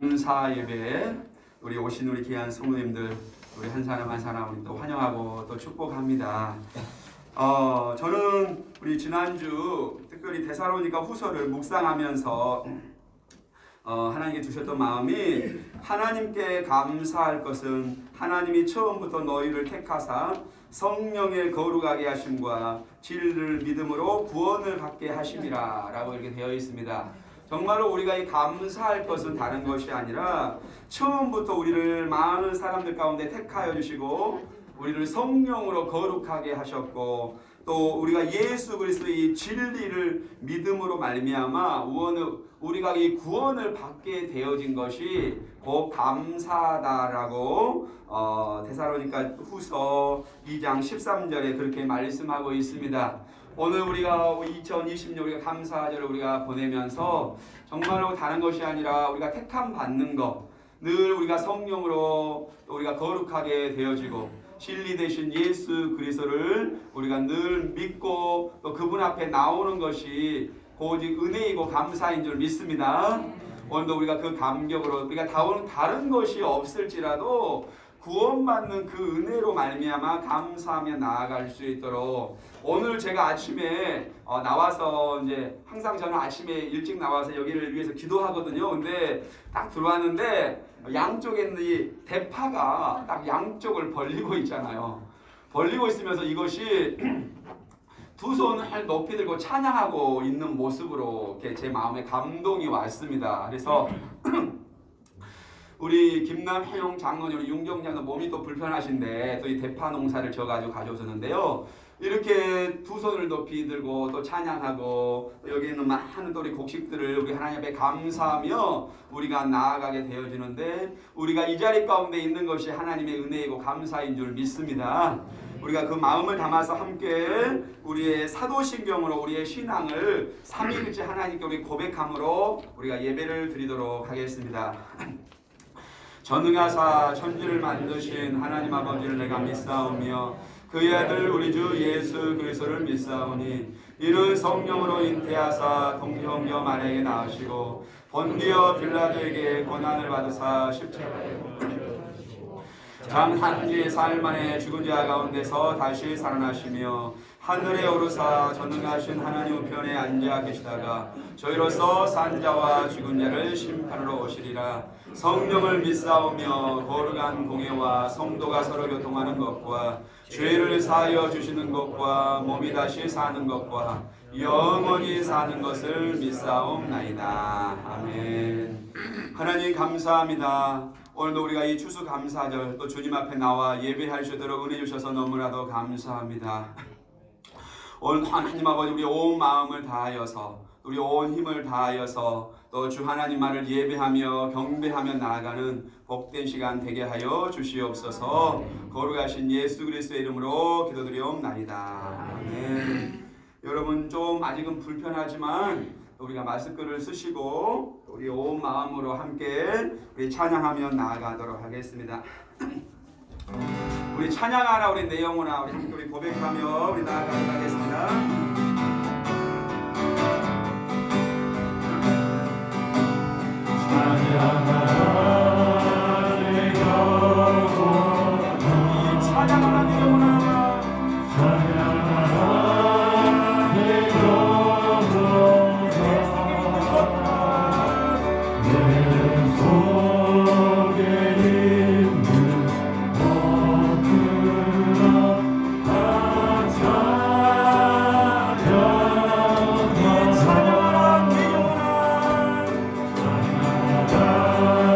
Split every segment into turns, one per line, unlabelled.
감사 예배에 우리 오신 우리 귀한 성도님들 우리 한 사람 한 사람 우리 또 환영하고 또 축복합니다. 저는 우리 지난주 특별히 데살로니가 후서를 묵상하면서 하나님께 주셨던 마음이 하나님께 감사할 것은 하나님이 처음부터 너희를 택하사 성령의 거룩하게 하심과 진리를 믿음으로 구원을 받게 하심이라 라고 이렇게 되어 있습니다. 정말로 우리가 이 감사할 것은 다른 것이 아니라 처음부터 우리를 많은 사람들 가운데 택하여 주시고 우리를 성령으로 거룩하게 하셨고 또 우리가 예수 그리스도의 진리를 믿음으로 말미암아 우리가 이 구원을 받게 되어진 것이 곧 감사다라고 데살로니가 후서 2장 13절에 그렇게 말씀하고 있습니다. 오늘 우리가 2020년 우리가 감사절을 우리가 보내면서 정말로 다른 것이 아니라 우리가 택함 받는 것, 늘 우리가 성령으로 또 우리가 거룩하게 되어지고 진리 되신 예수 그리스도를 우리가 늘 믿고 또 그분 앞에 나오는 것이 오직 은혜이고 감사인 줄 믿습니다. 오늘도 우리가 그 감격으로 우리가 다른 것이 없을지라도 구원받는 그 은혜로 말미암아 감사하며 나아갈 수 있도록 오늘 제가 아침에 나와서 이제 항상 저는 아침에 일찍 나와서 여기를 위해서 기도하거든요. 근데 딱 들어왔는데 양쪽에 있는 이 대파가 딱 양쪽을 벌리고 있잖아요. 벌리고 있으면서 이것이 두 손을 높이 들고 찬양하고 있는 모습으로 이렇게 제 마음에 감동이 왔습니다. 그래서 우리 김남혜용 장로님, 우리 윤경장도 몸이 또 불편하신데 또 이 대파 농사를 져가지고 가져오셨는데요. 이렇게 두 손을 높이 들고 또 찬양하고 또 여기 있는 많은 또 우리 곡식들을 우리 하나님 앞에 감사하며 우리가 나아가게 되어지는데 우리가 이 자리 가운데 있는 것이 하나님의 은혜이고 감사인 줄 믿습니다. 우리가 그 마음을 담아서 함께 우리의 사도신경으로 우리의 신앙을 삼위일체 하나님께 우리 고백함으로 우리가 예배를 드리도록 하겠습니다. 전능하사 천지를 만드신 하나님 아버지를 내가 믿사오며 그의 아들 우리 주 예수 그리스도를 믿사오니 이는 성령으로 잉태하사 동정녀 마리아에게 낳으시고 본디오 빌라도에게 고난을 받으사 십자가에 장한 지 사흘 만에 죽은 자 가운데서 다시 살아나시며 하늘에 오르사 전능하신 하나님 우편에 앉아 계시다가 저희로서 산 자와 죽은 자를 심판으로 오시리라. 성령을 믿사오며 거룩한 공예와 성도가 서로 교통하는 것과 죄를 사하여 주시는 것과 몸이 다시 사는 것과 영원히 사는 것을 믿사옵나이다. 아멘. 하나님 감사합니다. 오늘도 우리가 이 추수감사절 또 주님 앞에 나와 예배할 수 있도록 은혜 주셔서 너무나도 감사합니다. 오늘 하나님 아버지 우리 온 마음을 다하여서 우리 온 힘을 다하여서 또 주 하나님만을 예배하며 경배하며 나아가는 복된 시간 되게 하여 주시옵소서. 거룩하신 예수 그리스도의 이름으로 기도드리옵나이다. 아멘. 여러분 좀 아직은 불편하지만 우리가 마스크를 쓰시고 우리 온 마음으로 함께 우리 찬양하며 나아가도록 하겠습니다. 우리 찬양하라 우리 내 영혼아 우리 고백하며 우리 나아가도록 하겠습니다.
찬양하라 내 영혼아
찬양하라 내 영혼아
찬양하라 내 영혼아 내 속에 있는 것들아 다 찬양하라
찬양하라 내 영혼아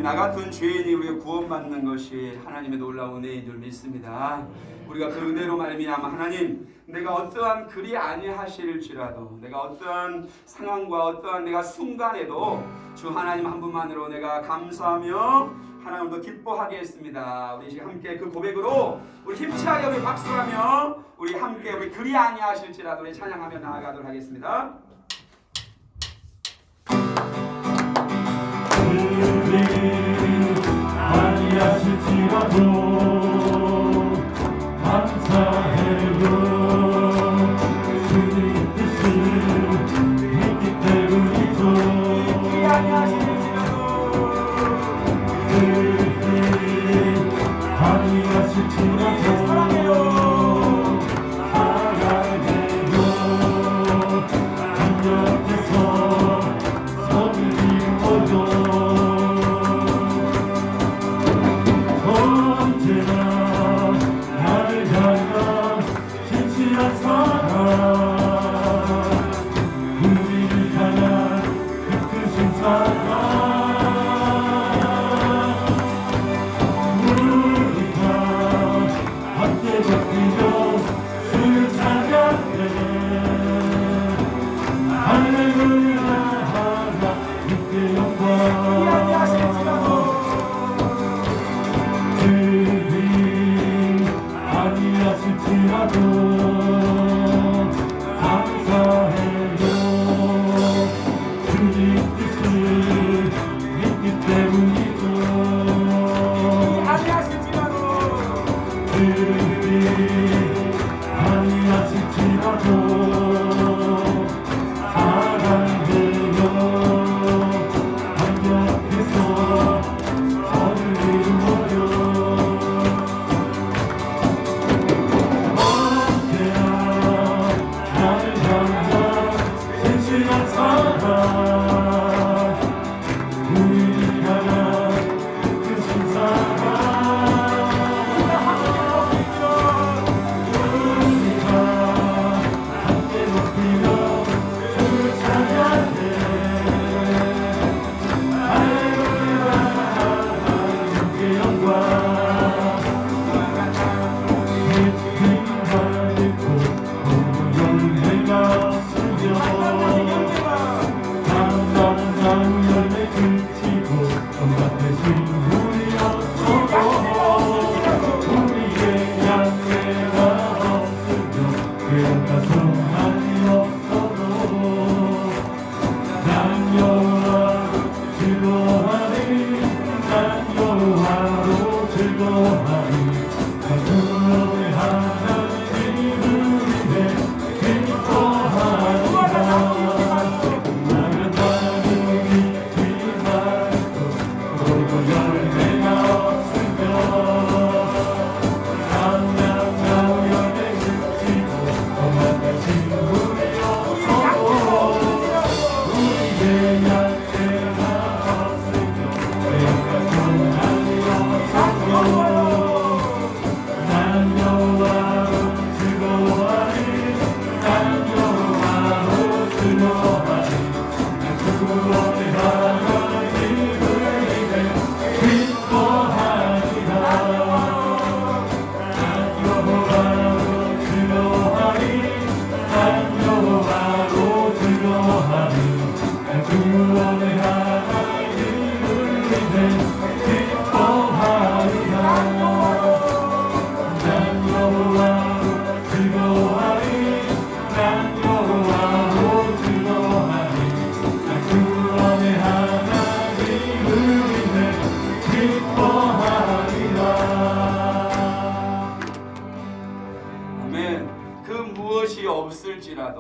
나 같은 죄인이 우리가 구원받는 것이 하나님의 놀라운 은혜인 줄 믿습니다. 우리가 그 은혜로 말미암아 하나님, 내가 어떠한 그리 아니하실지라도, 내가 어떠한 상황과 어떠한 내가 순간에도 주 하나님 한 분만으로 내가 감사하며 하나님도 기뻐하게 했습니다. 우리 함께 그 고백으로 우리 힘차게 우리 박수하며 우리 함께 우리 그리 아니하실지라도 우리 찬양하며 나아가도록 하겠습니다.
그리 아니하실지라도 감사해요. 주님 뜻을 믿기 때문이죠.
그리 아니하실지라도
아니하실지라도
사랑해요.
사랑해요. 하나님께서 선을 이루어줘. 언제나 나를 향한 진실한 사랑, 우리를 향한 그 크신 사랑, 우리가 함께 버티며 주를 찬양해. 할렐루야 하나님께 영광. 그리 아니하실지라도 감사해요. 주님 뜻을 믿기 때문이죠. 그리 아니하실지라도 사랑해요. 완벽해서 선을 이루어요. 언제나 나를 향한 진실한 사랑, 우리를 향한 그 크신 사랑, 우리가 함께 높이며 주를 찬양해. 할렐루야 하나님께 영광. 깊은 하늘 곳 열매가 스며 아름다운 열매 그치고 엄박되신 우리였어도 우리의 양떼가 없으며 그가 소망이 없어도 난 여호와로 즐거워하리. 난 여호와로 즐거워하리. 그의 하나님을 위해 기뻐하리라. 나는 나누기 기다리고 그리고 열매가 없으며 강량강 열매 그치고 엄마같이 우리였어도 우리의 양떼가 없으며 그가 소망이 없어도 난 여호와로 즐거워하리. 난 여호와로 즐거워하리. 난 구원의 하나님을 위해 기뻐하리라. 난 여호와로 즐거워하리. 난 여호와로 즐거워하리. 난 구원의 하나님을 위해 기뻐하리라. 난 여호와로 즐거워하리. 난 여호와로 즐거워하리. 난 구원의 하나님을 위해 기뻐하리라.
아멘. 그 무엇이 없을지라도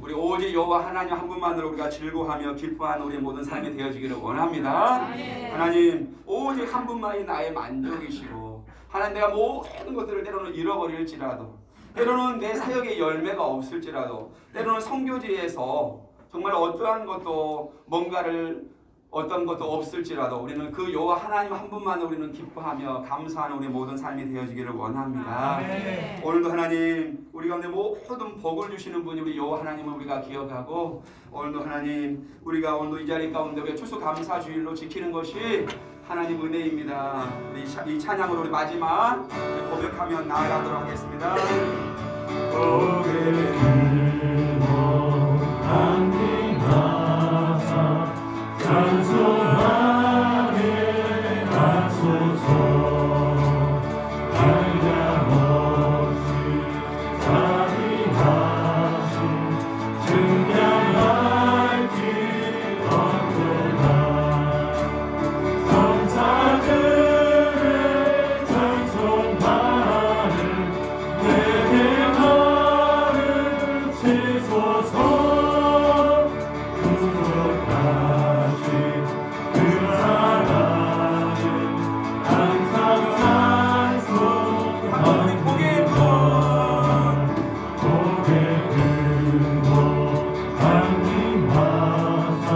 우리 오직 여호와 하나님 한 분만으로 우리가 즐거워하며 기뻐하는 우리 모든 삶이 되어지기를 원합니다. 하나님 오직 한 분만이 나의 만족이시고, 하나님 내가 모든 것들을 때로는 잃어버릴지라도, 때로는 내 사역에 열매가 없을지라도, 때로는 선교지에서 정말 어떠한 것도 뭔가를 어떤 것도 없을지라도 우리는 그 여호와 하나님 한 분만을 우리는 기뻐하며 감사하는 우리 모든 삶이 되어지기를 원합니다.
아멘.
오늘도 하나님 우리 가운데 모든 복을 주시는 분이 우리 여호와 하나님을 우리가 기억하고, 오늘도 하나님 우리가 오늘도 이 자리 가운데 우리가 추수감사주일로 지키는 것이 하나님 은혜입니다. 우리 이 찬양으로 우리 마지막 우리 고백하며 나아가도록 하겠습니다.
고개 들고 안기나사 찬송하게 하소서. 한량없이 자비하신 증량할 길 없도다. 천사들의 찬송하는 내게 나를 치소서. 구속하신 그 사랑은 항상 찬송하는
고개 들어
고개 들고 안기마사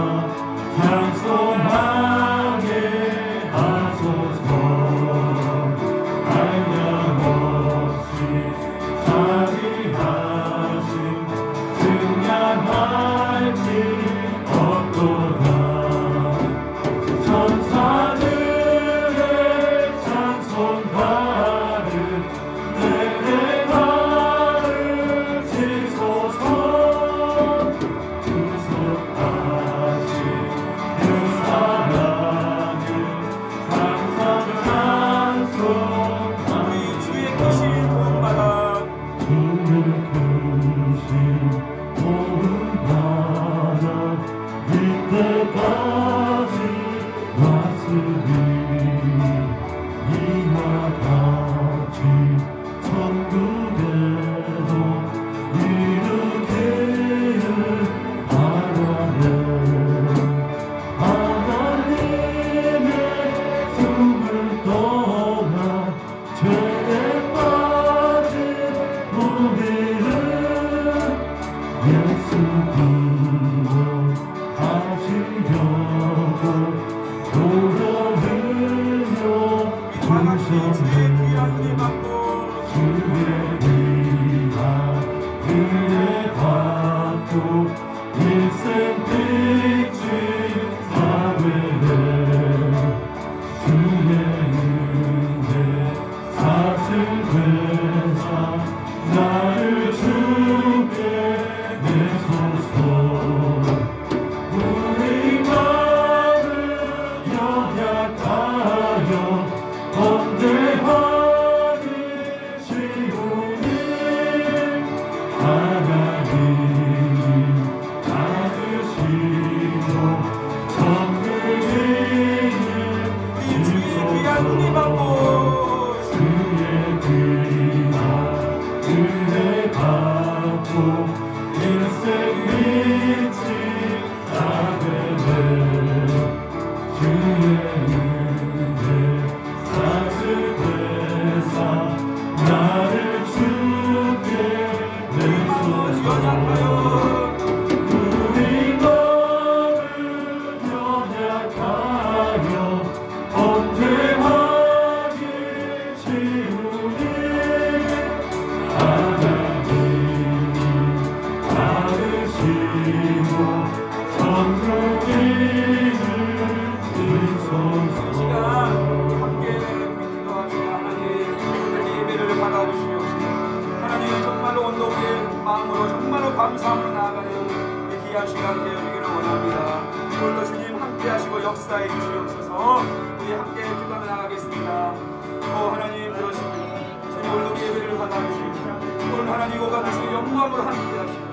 찬송하게 하소서. 한량없이 자비하신 증량할 길 없도다. 천사들의 찬송가를 내게 나를 치소서. 구속하신 그 사랑은 항상 찬송하는
우리 주의 크신 도움받아
주의 크신 도움받아 이때까지 왔으니 이와 같이 천국에도 이르기를 바라네. 하나님의 품을 떠나 죄에 빠진 우리를 예수 구원하시려고 노력하며
다 같이 주의 귀한 은혜 받고
주의 귀한 은혜 받고 일생 빛이 사되네. 주의 은혜 사슬 되사 나를 주께 내소서. 우리 마음을 연약하여 범죄하기 쉬우니 하나님이 받으시고 천국이니
우리 주의 귀한 은혜 받고
주의 귀한 은혜 받고 일생 믿지 않으네. 주의 은혜 사슬 되사 나를 주께 내소서.
연약하여
우리 마음을 연약하여 범죄하기 쉬우니 하나님이 받으시고 천국이를
시간 함께
주소서.
기도하시며 하나님 우리 예배를 받아주시옵시고, 하나님 정말로 온도의 마음으로 정말로 감사함으로 나아가는 이 귀한 시간 되어지기를 원합니다. 오늘도 주님 함께 하시고 역사해 주시옵소서. 우리 함께 기도하며 나가겠습니다. 하나님 그렇습니다. 주님 오늘도 예배를 받아주시옵시고, 오늘 하나님 오가 주시고 영광으로 함께 하시고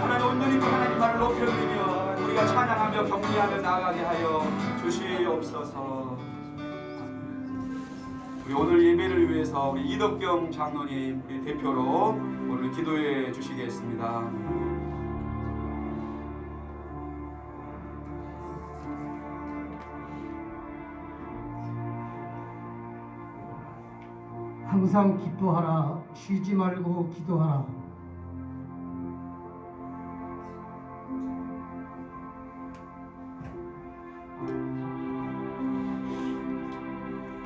하나님 온전히 또 하나님 말을 높여드리며 우리가 찬양하며 경배하며 나아가게 하여 주시옵소서. 우리 오늘 예배를 위해서 우리 이덕경 장로님 우리 대표로 오늘 기도해 주시겠습니다.
항상 기뻐하라. 쉬지 말고 기도하라.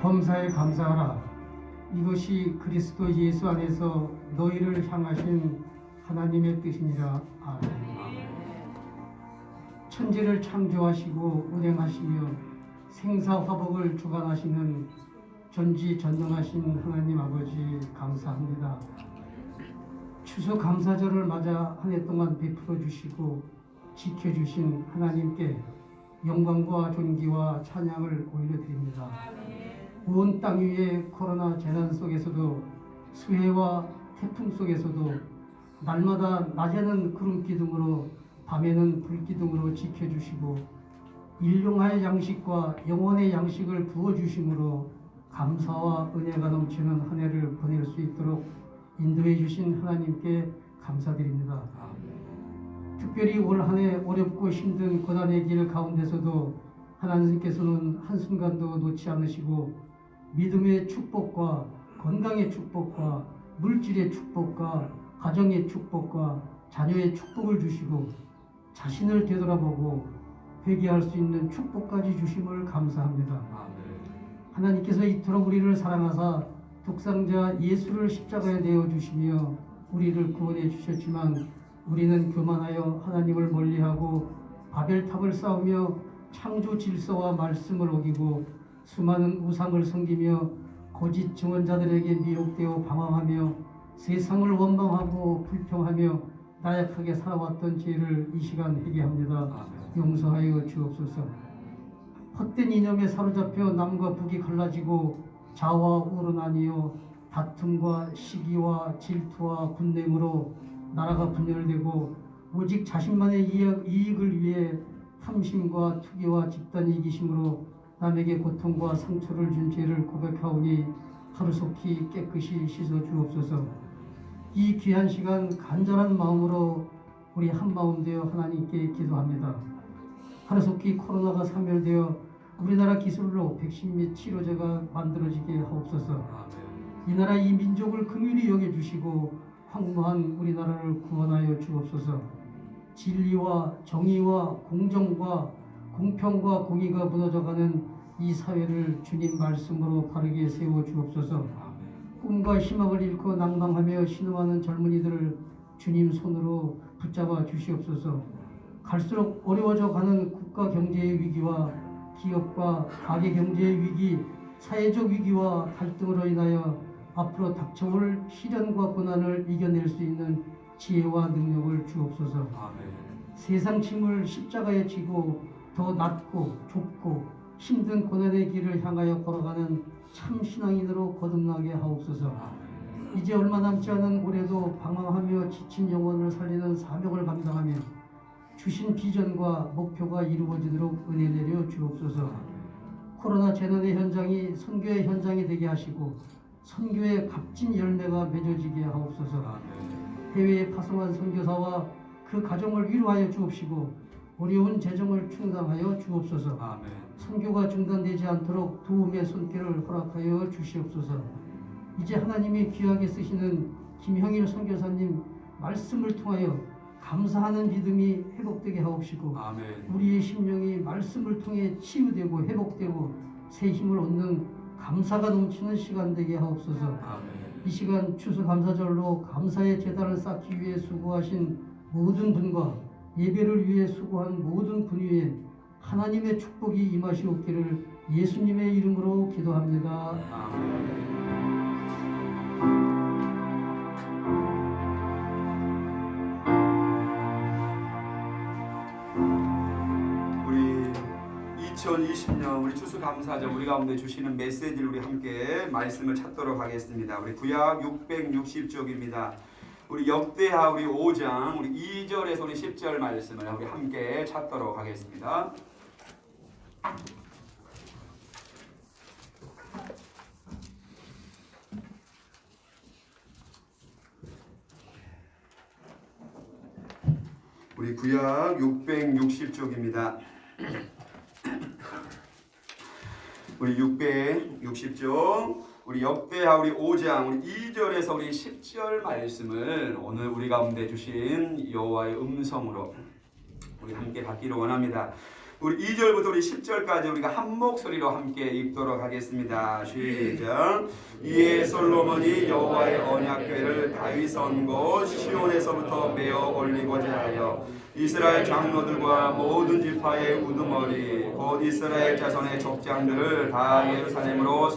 범사에 감사하라. 이것이 그리스도 예수 안에서 너희를 향하신 하나님의 뜻이니라. 아멘. 천지를 창조하시고 운행하시며 생사화복을 주관하시는 전지전능하신 하나님 아버지 감사합니다. 추수 감사절을 맞아 한 해 동안 베풀어 주시고 지켜주신 하나님께 영광과 존귀와 찬양을 올려드립니다. 온 땅 위에 코로나 재난 속에서도 수해와 태풍 속에서도 날마다 낮에는 구름 기둥으로 밤에는 불 기둥으로 지켜주시고 일용할 양식과 영원의 양식을 부어주심으로 감사와 은혜가 넘치는 한 해를 보낼 수 있도록 인도해 주신 하나님께 감사드립니다. 특별히 올 한 해 어렵고 힘든 고난의 길 가운데서도 하나님께서는 한순간도 놓지 않으시고 믿음의 축복과 건강의 축복과 물질의 축복과 가정의 축복과 자녀의 축복을 주시고 자신을 되돌아보고 회개할 수 있는 축복까지 주심을 감사합니다. 하나님께서 이토록 우리를 사랑하사 독생자 예수를 십자가에 내어 주시며 우리를 구원해 주셨지만 우리는 교만하여 하나님을 멀리하고 바벨탑을 쌓으며 창조 질서와 말씀을 어기고 수많은 우상을 섬기며 거짓 증언자들에게 미혹되어 방황하며 세상을 원망하고 불평하며 나약하게 살아왔던 죄를 이 시간 회개합니다. 용서하여 주옵소서. 헛된 이념에 사로잡혀 남과 북이 갈라지고 좌와 우로 나뉘어 다툼과 시기와 질투와 분냄으로 나라가 분열되고 오직 자신만의 이익을 위해 탐심과 투기와 집단 이기심으로 남에게 고통과 상처를 준 죄를 고백하오니 하루속히 깨끗이 씻어 주옵소서. 이 귀한 시간 간절한 마음으로 우리 한마음 되어 하나님께 기도합니다. 하루속히 코로나가 사멸되어 우리나라 기술로 백신 및 치료제가 만들어지게 하옵소서. 이 나라 이 민족을 긍휼히 여겨주시고 황무한 우리나라를 구원하여 주옵소서. 진리와 정의와 공정과 공평과 공의가 무너져가는 이 사회를 주님 말씀으로 바르게 세워 주옵소서. 꿈과 희망을 잃고 낭망하며 신음하는 젊은이들을 주님 손으로 붙잡아 주시옵소서. 갈수록 어려워져 가는 국가 경제의 위기와 기업과 가계 경제의 위기, 사회적 위기와 갈등으로 인하여 앞으로 닥쳐올 시련과 고난을 이겨낼 수 있는 지혜와 능력을 주옵소서.
아멘.
세상 짐을 십자가에 지고 더 낮고 좁고 힘든 고난의 길을 향하여 걸어가는 참 신앙인으로 거듭나게 하옵소서. 이제 얼마 남지 않은 올해도 방황하며 지친 영혼을 살리는 사명을 감당하며 주신 비전과 목표가 이루어지도록 은혜 내려 주옵소서. 코로나 재난의 현장이 선교의 현장이 되게 하시고 선교의 값진 열매가 맺어지게 하옵소서. 해외에 파송한 선교사와 그 가정을 위로하여 주옵시고 어려운 재정을 충당하여 주옵소서. 선교가 중단되지 않도록 도움의 손길을 허락하여 주시옵소서. 이제 하나님이 귀하게 쓰시는 김형일 선교사님 말씀을 통하여 감사하는 믿음이 회복되게 하옵시고 우리의 심령이 말씀을 통해 치유되고 회복되고 새 힘을 얻는 감사가 넘치는 시간 되게 하옵소서. 이 시간 추수감사절로 감사의 제단을 쌓기 위해 수고하신 모든 분과 예배를 위해 수고한 모든 분 위에 하나님의 축복이 임하시옵기를 예수님의 이름으로 기도합니다.
우리 2020년 우리 추수감사절 우리 가운데 주시는 메시지를 우리 함께 말씀을 찾도록 하겠습니다. 우리 구약 660쪽입니다. 우리 역대하 우리 5장 우리 2절에서 우리 10절 말씀을 우리 함께 찾도록 하겠습니다. 우리 구약 660쪽입니다. 우리 660쪽 우리 역대하 우리 5장 우리 2절에서 우리 10절 말씀을 오늘 우리 가운데 주신 여호와의 음성으로 우리 함께 받기를 원합니다. 우리 2절부터 우리 10절까지 우리가 한 목소리로 함께 읽도록 하겠습니다. 시작. 이에 솔로몬이 여호와의 언약궤를 다윗 선곳 시온에서부터 메어 올리고자 하여 이스라엘 장로들과 모든 지파의 우두머리 곧 이스라엘 자손의 족장들을 다 예루살렘으로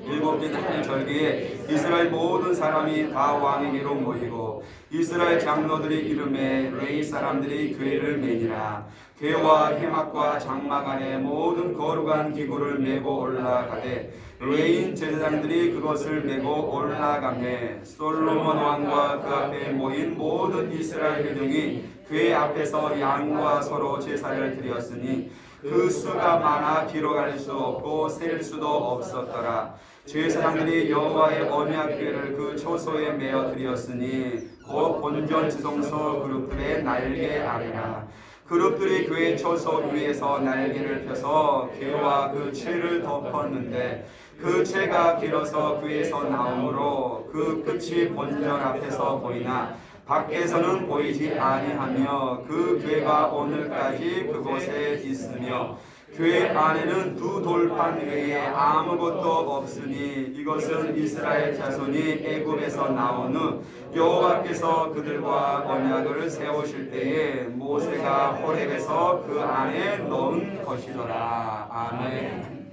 일곱 दिन 한 절기에 이스라엘 모든 사람이 다 왕에게로 모이고 이스라엘 장로들이 이름에 레위 사람들이 궤를 매니라. 궤와 해막과 장막 안에 모든 거룩한 기구를 메고 올라가되 레인 제사장들이 그것을 메고 올라가매 솔로몬 왕과 그 앞에 모인 모든 이스라엘 회중이 궤 앞에서 양과 서로 제사를 드렸으니 그 수가 많아 기록할 수 없고 셀 수도 없었더라. 제사장들이 여호와의 언약궤를 그 초소에 메어 드렸으니 곧 본전 지성소 그룹들의 날개 아래라. 그룹들이 궤 초소 위에서 날개를 펴서 궤와 그 채를 덮었는데 그 채가 길어서 궤에서 나오므로 그 끝이 본전 앞에서 보이나 밖에서는 보이지 아니하며 그 궤가 오늘까지 그곳에 있으며 궤 안에는 두 돌판 외에 아무것도 없으니 이것은 이스라엘 자손이 애굽에서 나온 후 여호와께서 그들과 언약을 세우실 때에 모세가 호렙에서 그 안에 넣은 것이더라. 아멘.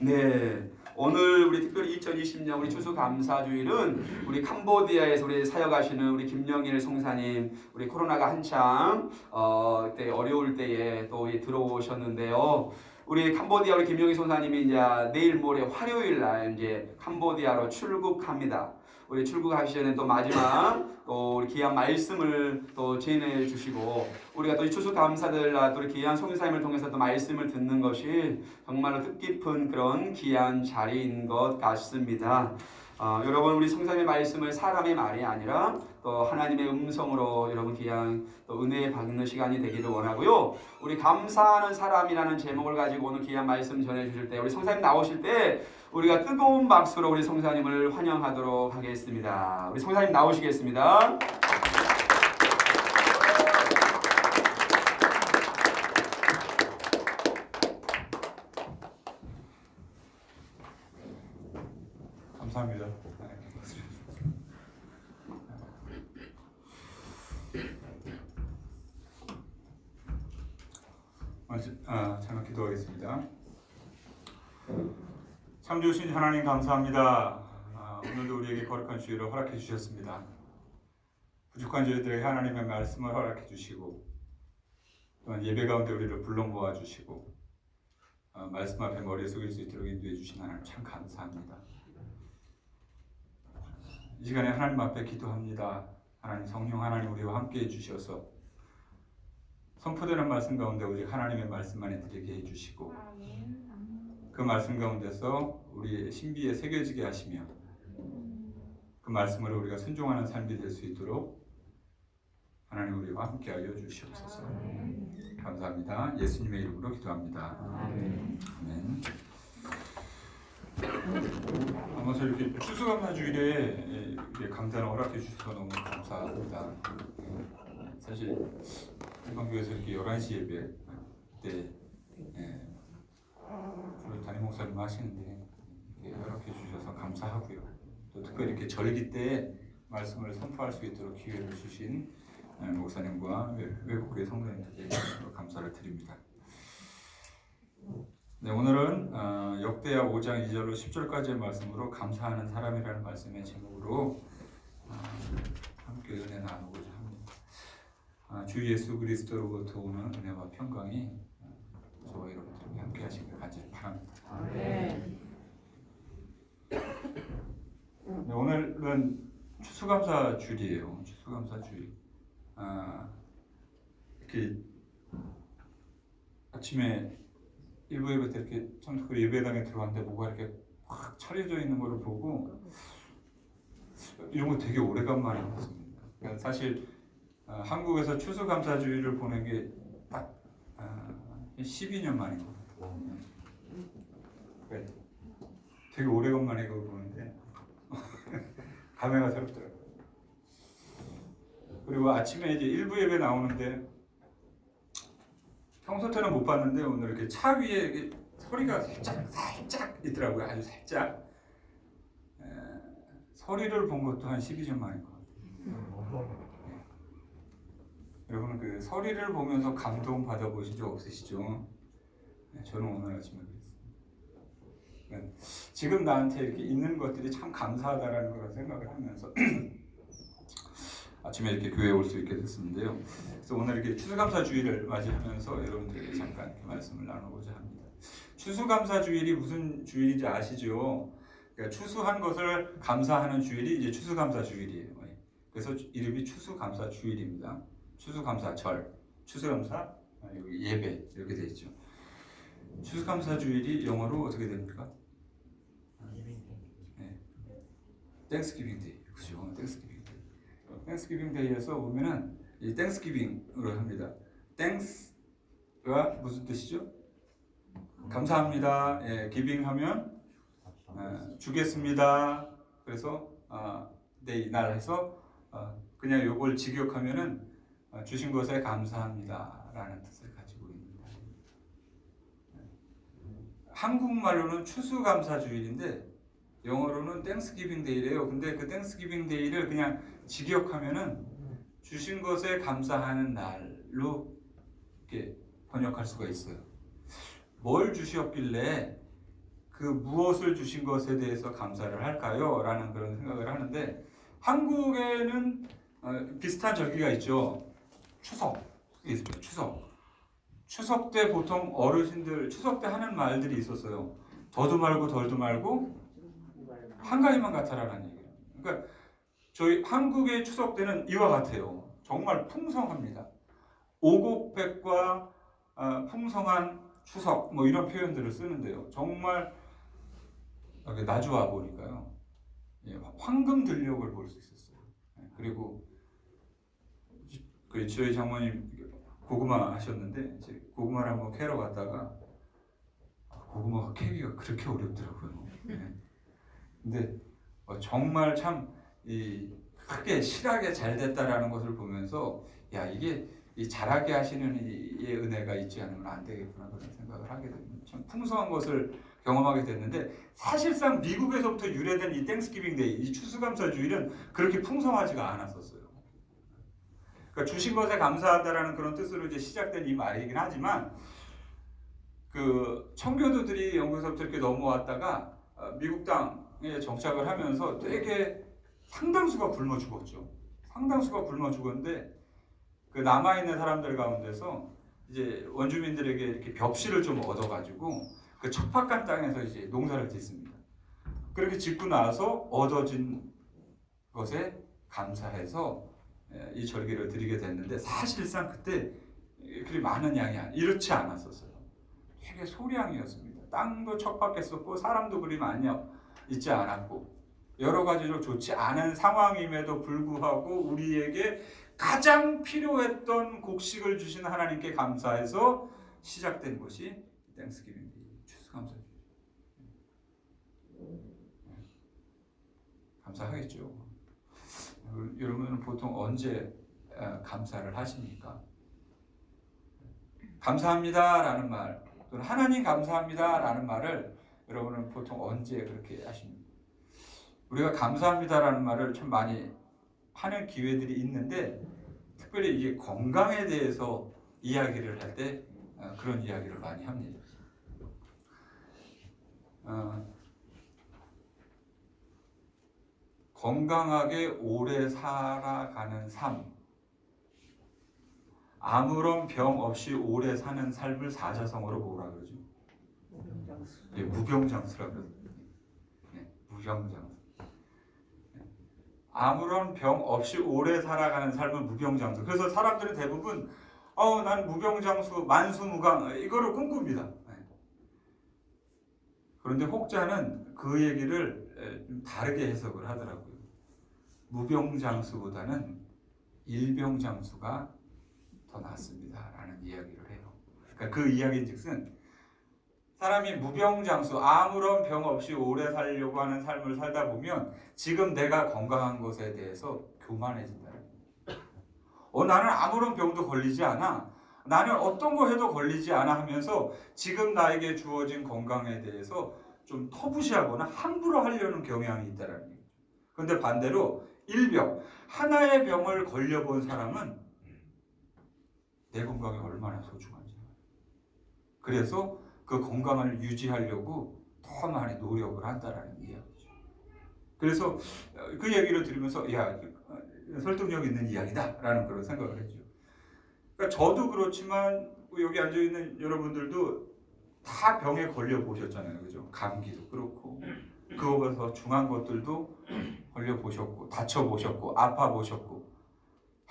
네. 오늘 우리 특별히 2020년 우리 추수감사주일은 우리 캄보디아에서 우리 사역하시는 우리 김영일 송사님 우리 코로나가 한창 그때 어려울 때에 또 들어오셨는데요. 우리 캄보디아 우리 김영일 송사님이 이제 내일 모레 화요일 날 이제 캄보디아로 출국합니다. 우리 출국하기 전에 또 마지막 또 우리 귀한 말씀을 또 전해 주시고 우리가 또 이 추수감사들 또 우리 귀한 송사님을 통해서 또 말씀을 듣는 것이 정말로 뜻깊은 그런 귀한 자리인 것 같습니다. 여러분 우리 송사님의 말씀을 사람의 말이 아니라 또 하나님의 음성으로 여러분 귀한 또 은혜 받는 시간이 되기를 원하고요. 우리 감사하는 사람이라는 제목을 가지고 오늘 귀한 말씀 전해 주실 때 우리 송사님 나오실 때 우리가 뜨거운 박수로 우리 송사님을 환영하도록 하겠습니다. 우리 송사님 나오시겠습니다.
감사합니다. 잠깐 기도하겠습니다. 참 좋으신 하나님 감사합니다. 오늘도 우리에게 거룩한 주일을 허락해 주셨습니다. 부족한 저희들에게 하나님의 말씀을 허락해 주시고 또한 예배 가운데 우리를 불러 모아 주시고 말씀 앞에 머리에 숙일 수 있도록 인도해 주신 하나님 참 감사합니다. 이 시간에 하나님 앞에 기도합니다. 하나님 성령 하나님 우리와 함께 해주셔서 선포되는 말씀 가운데 오직 하나님의 말씀만을 드리게 해주시고 그 말씀 가운데서 우리의 신비에 새겨지게 하시며 그 말씀으로 우리가 순종하는 삶이 될 수 있도록 하나님 우리와 함께 하여 주시옵소서. 감사합니다. 예수님의 이름으로 기도합니다. 아멘. 아마서 이렇게 추수감사주일에 이렇게 강단을 허락해 주셔서 너무 감사합니다. 사실 일반교회에서 이렇게 11시 예배 때 주로 담임 목사님 하시는데 이렇게 허락해 주셔서 감사하고요. 또 특별히 이렇게 절기 때 말씀을 선포할 수 있도록 기회를 주신 목사님과 외국교회 성도님들에게 감사를 드립니다. 네, 오늘은 역대하 5장 2절로 10절까지의 말씀으로 감사하는 사람이라는 말씀의 제목으로 함께 은혜 나누고자 합니다. 주 예수 그리스도로부터 오는 은혜와 평강이 저와 여러분들과 함께 하시길 간절히 바랍니다. 네, 오늘은 추수감사 주일이에요. 추수감사 주일. 이렇게 아침에 일부 예배 때 이렇게 참 그 예배당에 들어갔는데 뭐가 이렇게 확 차려져 있는 거를 보고 이런 거 되게 오래간만에 봤습니다. 그러니까 사실 한국에서 추수감사주일을 보낸 게 딱 12년 만인 것 같아요. 그러니까 되게 오래간만에 그걸 보는데 감회가 새롭더라고요. 그리고 아침에 이제 일부 예배 나오는데 평소 때는 못 봤는데 오늘 이렇게 차 위에 이렇게 소리가 살짝 있더라고요. 아주 살짝. 소리를 본 것도 한 12년 만인 것 같아요. 여러분 그 소리를 보면서 감동 받아보신 적 없으시죠? 저는 오늘 아침에 그랬습니다. 지금 나한테 이렇게 있는 것들이 참 감사하다라는 그런 생각을 하면서 아침에 이렇게 교회에 올 수 있게 됐었는데요. 그래서 오늘 이렇게 추수감사주일을 맞이하면서 여러분들에게 잠깐 이렇게 말씀을 나누고자 합니다. 추수감사주일이 무슨 주일인지 아시죠? 그러니까 추수한 것을 감사하는 주일이 이제 추수감사주일이에요. 그래서 이름이 추수감사주일입니다. 추수감사절, 추수감사 예배 이렇게 되어 있죠. 추수감사주일이 영어로 어떻게 됩니까? 네. 땡스기빙 데이, 그렇죠? 땡스기빙 데이. 땡스기빙 데이에서 보면은 이 땡스기빙으로 합니다. 땡스가 무슨 뜻이죠? 감사합니다. 예, 기빙하면 주겠습니다. 그래서 데이 날 해서 그냥 요걸 직역하면은 주신 것에 감사합니다라는 뜻을 가지고 있습니다. 한국말로는 추수감사주일인데 영어로는 땡스기빙 데이래요. 근데 그 땡스기빙 데이를 그냥 직역하면은 주신 것에 감사하는 날로 이렇게 번역할 수가 있어요. 뭘 주셨길래 그 무엇을 주신 것에 대해서 감사를 할까요? 라는 그런 생각을 하는데 한국에는 비슷한 절기가 있죠. 추석 있습니다. 추석 때 보통 어르신들 추석 때 하는 말들이 있었어요. 더도 말고 덜도 말고 한가위만 같아라는 얘기예요. 그러니까 저희 한국의 추석 때는 이와 같아요. 정말 풍성합니다. 오곡백과 풍성한 추석 뭐 이런 표현들을 쓰는데요. 정말 나주와 보니까요. 황금 들녘을 볼 수 있었어요. 그리고 저희 장모님 고구마 하셨는데 이제 고구마를 한번 캐러 갔다가 고구마가 캐기가 그렇게 어렵더라고요. 근데 정말 참 크게 실하게 잘 됐다라는 것을 보면서 야 이게 이 자라게 하시는 이의 은혜가 있지 않으면 안 되겠구나 그런 생각을 하게 됩니다. 참 풍성한 것을 경험하게 됐는데 사실상 미국에서부터 유래된 이 땡스기빙 데이, 이 추수감사주일은 그렇게 풍성하지가 않았었어요. 그러니까 주신 것에 감사하다라는 그런 뜻으로 이제 시작된 이 말이긴 하지만 그 청교도들이 영국에서부터 이렇게 넘어왔다가 미국 땅에 정착을 하면서 되게 상당수가 굶어 죽었죠. 상당수가 굶어 죽었는데 그 남아 있는 사람들 가운데서 이제 원주민들에게 이렇게 벽실을 좀 얻어가지고 그 척박한 땅에서 이제 농사를 짓습니다. 그렇게 짓고 나서 얻어진 것에 감사해서 이 절기를 드리게 됐는데 사실상 그때 그리 많은 양이 이렇지 않았었어요. 되게 소량이었습니다. 땅도 척박했었고 사람도 그리 많이 있지 않았고 여러 가지로 좋지 않은 상황임에도 불구하고 우리에게 가장 필요했던 곡식을 주신 하나님께 감사해서 시작된 것이 땡스기빙 추수감사주일. 감사하겠죠. 여러분은 보통 언제 감사를 하십니까? 감사합니다라는 말 또는 하나님 감사합니다라는 말을 여러분은 보통 언제 그렇게 하십니까? 우리가 감사합니다라는 말을 참 많이 하는 기회들이 있는데 특별히 이게 건강에 대해서 이야기를 할 때 그런 이야기를 많이 합니다. 건강하게 오래 살아가는 삶, 아무런 병 없이 오래 사는 삶을 사자성어로 뭐라 그러죠? 무병장수라고 그러죠. 무병장수. 아무런 병 없이 오래 살아가는 삶은 무병장수. 그래서 사람들은 대부분 난 무병장수, 만수무강 이거를 꿈꿉니다. 그런데 혹자는 그 얘기를 좀 다르게 해석을 하더라고요. 무병장수보다는 일병장수가 더 낫습니다라는 이야기를 해요. 그러니까 그 이야기인즉슨 사람이 무병장수, 아무런 병 없이 오래 살려고 하는 삶을 살다 보면 지금 내가 건강한 것에 대해서 교만해진다. 나는 아무런 병도 걸리지 않아. 나는 어떤 거 해도 걸리지 않아 하면서 지금 나에게 주어진 건강에 대해서 좀 터부시하거나 함부로 하려는 경향이 있다는 얘기죠. 그런데 반대로 일병, 하나의 병을 걸려본 사람은 내 건강이 얼마나 소중한지. 그래서 그 건강을 유지하려고 더 많이 노력을 한다라는 이야기죠. 그래서 그 얘기를 들으면서 야, 설득력 있는 이야기다라는 그런 생각을 했죠. 그러니까 저도 그렇지만 여기 앉아 있는 여러분들도 다 병에 걸려 보셨잖아요, 그죠? 감기도 그렇고 그거보다 더 중한 것들도 걸려 보셨고 다쳐 보셨고 아파 보셨고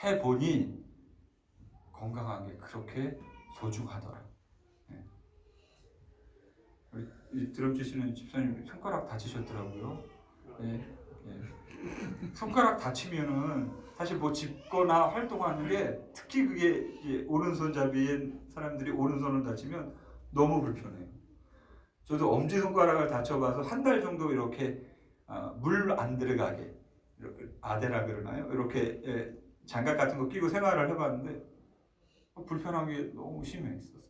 해 보니 건강한 게 그렇게 소중하더라. 네. 우리 드럼 치시는 집사님 손가락 다치셨더라고요. 네. 네. 손가락 다치면은 사실 뭐 짚거나 활동하는 게 특히 그게 이제 오른손잡이인 사람들이 오른손을 다치면 너무 불편해요. 저도 엄지손가락을 다쳐봐서 한 달 정도 이렇게 물 안 들어가게 이렇게 아대라 그러나요? 이렇게 장갑 같은 거 끼고 생활을 해봤는데 불편한 게 너무 심했었어요.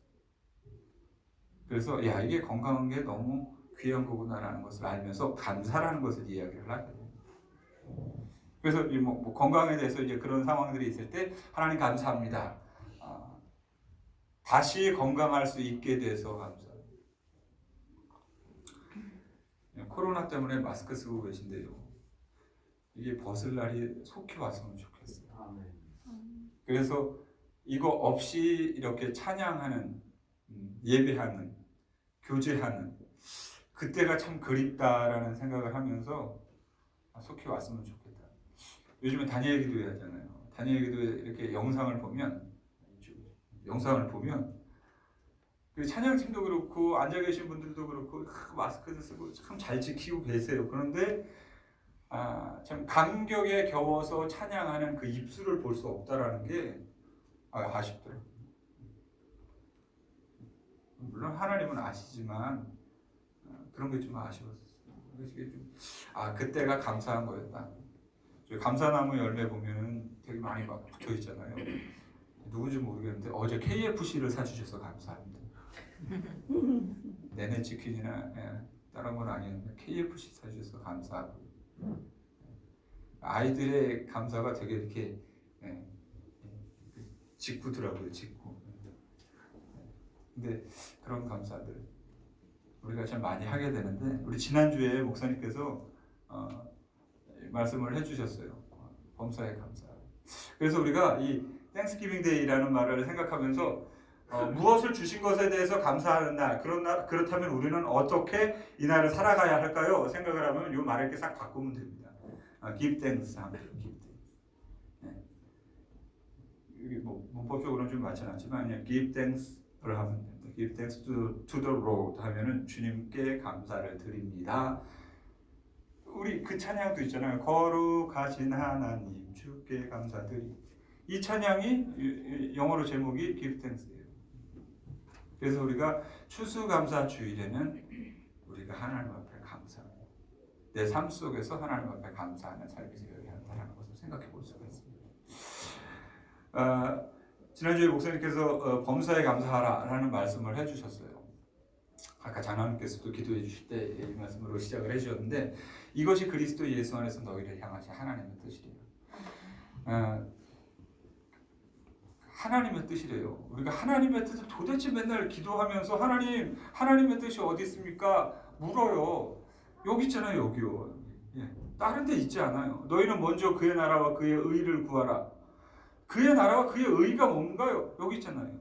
그래서 야, 이게 건강한 게 너무 귀한 거구나라는 것을 알면서 감사라는 것을 이야기를 하게 돼요. 그래서 뭐 건강에 대해서 이제 그런 상황들이 있을 때 하나님 감사합니다. 다시 건강할 수 있게 돼서 감사합니다. 코로나 때문에 마스크 쓰고 계신데요. 이게 벗을 날이 속히 왔으면 좋겠어요. 그래서 이거 없이 이렇게 찬양하는, 예배하는, 교제하는 그때가 참 그립다라는 생각을 하면서 속히 왔으면 좋겠다. 요즘에 다니엘 기도회 하잖아요. 다니엘 기도회 이렇게 영상을 보면 그 찬양팀도 그렇고 앉아 계신 분들도 그렇고 마스크도 쓰고 참 잘 지키고 계세요. 그런데 참 감격에 겨워서 찬양하는 그 입술을 볼 수 없다라는 게 아쉽더라고요. 물론 하나님은 아시지만 그런 게 좀 아쉬웠어요. 그래서 이게 좀 그때가 감사한 거였다. 감사나무 열매 보면은 되게 많이 막 붙어 있잖아요. 누군지 모르겠는데 어제 KFC를 사주셔서 감사합니다. 내내 치킨이나 다른 건 아니었는데 KFC 사주셔서 감사하고 아이들의 감사가 되게 이렇게 직구더라고요. 직구. 근데 그런 감사들 우리가 참 많이 하게 되는데 우리 지난주에 목사님께서 말씀을 해주셨어요. 범사에 감사. 그래서 우리가 이 땡스기빙 데이라는 말을 생각하면서 무엇을 주신 것에 대해서 감사하는 날, 그렇다면 우리는 어떻게 이 날을 살아가야 할까요? 생각을 하면 이 말을 이렇게 싹 바꾸면 됩니다. Give thanks 하면 돼요. Give thanks. 네. 이게 뭐 문법적으로는 좀 맞진 않지만 그냥 give thanks를 하면 됩니다. Give thanks to the Lord 하면은 주님께 감사를 드립니다. 우리 그 찬양도 있잖아요. 거룩하신 하나님 주께 감사드리. 이 찬양이 영어로 제목이 Give Thanks예요. 그래서 우리가 추수감사 주일에는 우리가 하나님 앞에 감사하고 내 삶 속에서 하나님 앞에 감사하는 삶이 되어야 한다는 것을 생각해 볼 수가 있습니다. 지난주에 목사님께서 범사에 감사하라라는 말씀을 해주셨어요. 아까 장로님께서도 기도해 주실 때 이 말씀으로 시작을 해주셨는데 이것이 그리스도 예수 안에서 너희를 향하신 하나님의 뜻이래요. 하나님의 뜻이래요. 우리가 하나님의 뜻을 도대체 맨날 기도하면서 하나님의 뜻이 어디 있습니까? 물어요. 여기 있잖아요. 여기요. 다른 데 있지 않아요. 너희는 먼저 그의 나라와 그의 의를 구하라. 그의 나라와 그의 의가 뭔가요? 여기 있잖아요.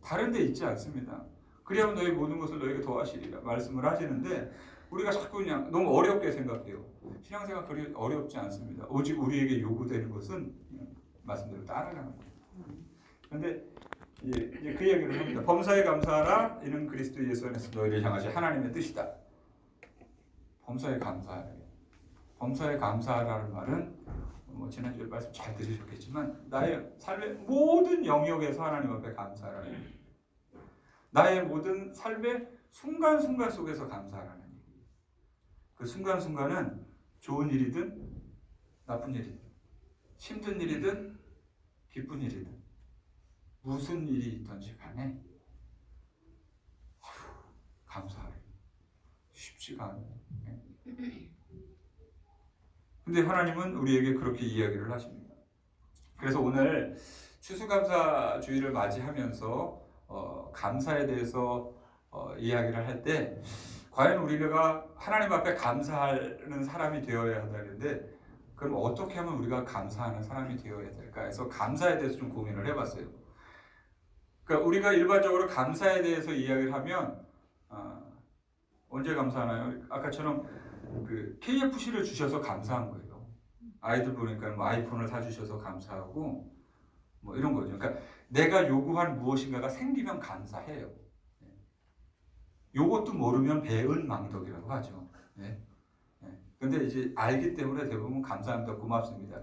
다른 데 있지 않습니다. 그리하면 너희 모든 것을 너희에게 더하시리라 말씀을 하시는데 우리가 자꾸 그냥 너무 어렵게 생각해요. 신앙생활 그리 어렵지 않습니다. 오직 우리에게 요구되는 것은 말씀대로 따라가는 거예요. 그런데 이제 그 얘기를 합니다. 범사에 감사하라. 이는 그리스도 예수 안에서 너희를 향하신 하나님의 뜻이다. 범사에 감사하라. 범사에 감사하라는 말은 뭐 지난주에 말씀 잘 들으셨겠지만 나의 삶의 모든 영역에서 하나님 앞에 감사하라. 나의 모든 삶의 순간순간 속에서 감사하라는 얘기예요. 그 순간순간은 좋은 일이든 나쁜 일이든 힘든 일이든 기쁜 일이든 무슨 일이 있든지 간에 감사하리. 쉽지가 않아요. 근데 하나님은 우리에게 그렇게 이야기를 하십니다. 그래서 오늘 추수감사주의를 맞이하면서 감사에 대해서 이야기를 할 때 과연 우리가 하나님 앞에 감사하는 사람이 되어야 한다는데 그럼 어떻게 하면 우리가 감사하는 사람이 되어야 될까 해서 감사에 대해서 좀 고민을 해봤어요. 그러니까 우리가 일반적으로 감사에 대해서 이야기를 하면 언제 감사하나요? 아까처럼 그 KFC를 주셔서 감사한 거예요. 아이들 보니까 뭐 아이폰을 사주셔서 감사하고 뭐 이런 거죠. 그러니까 내가 요구한 무엇인가가 생기면 감사해요. 요것도 모르면 배은망덕이라고 하죠. 네. 근데 이제 알기 때문에 대부분 감사합니다, 고맙습니다.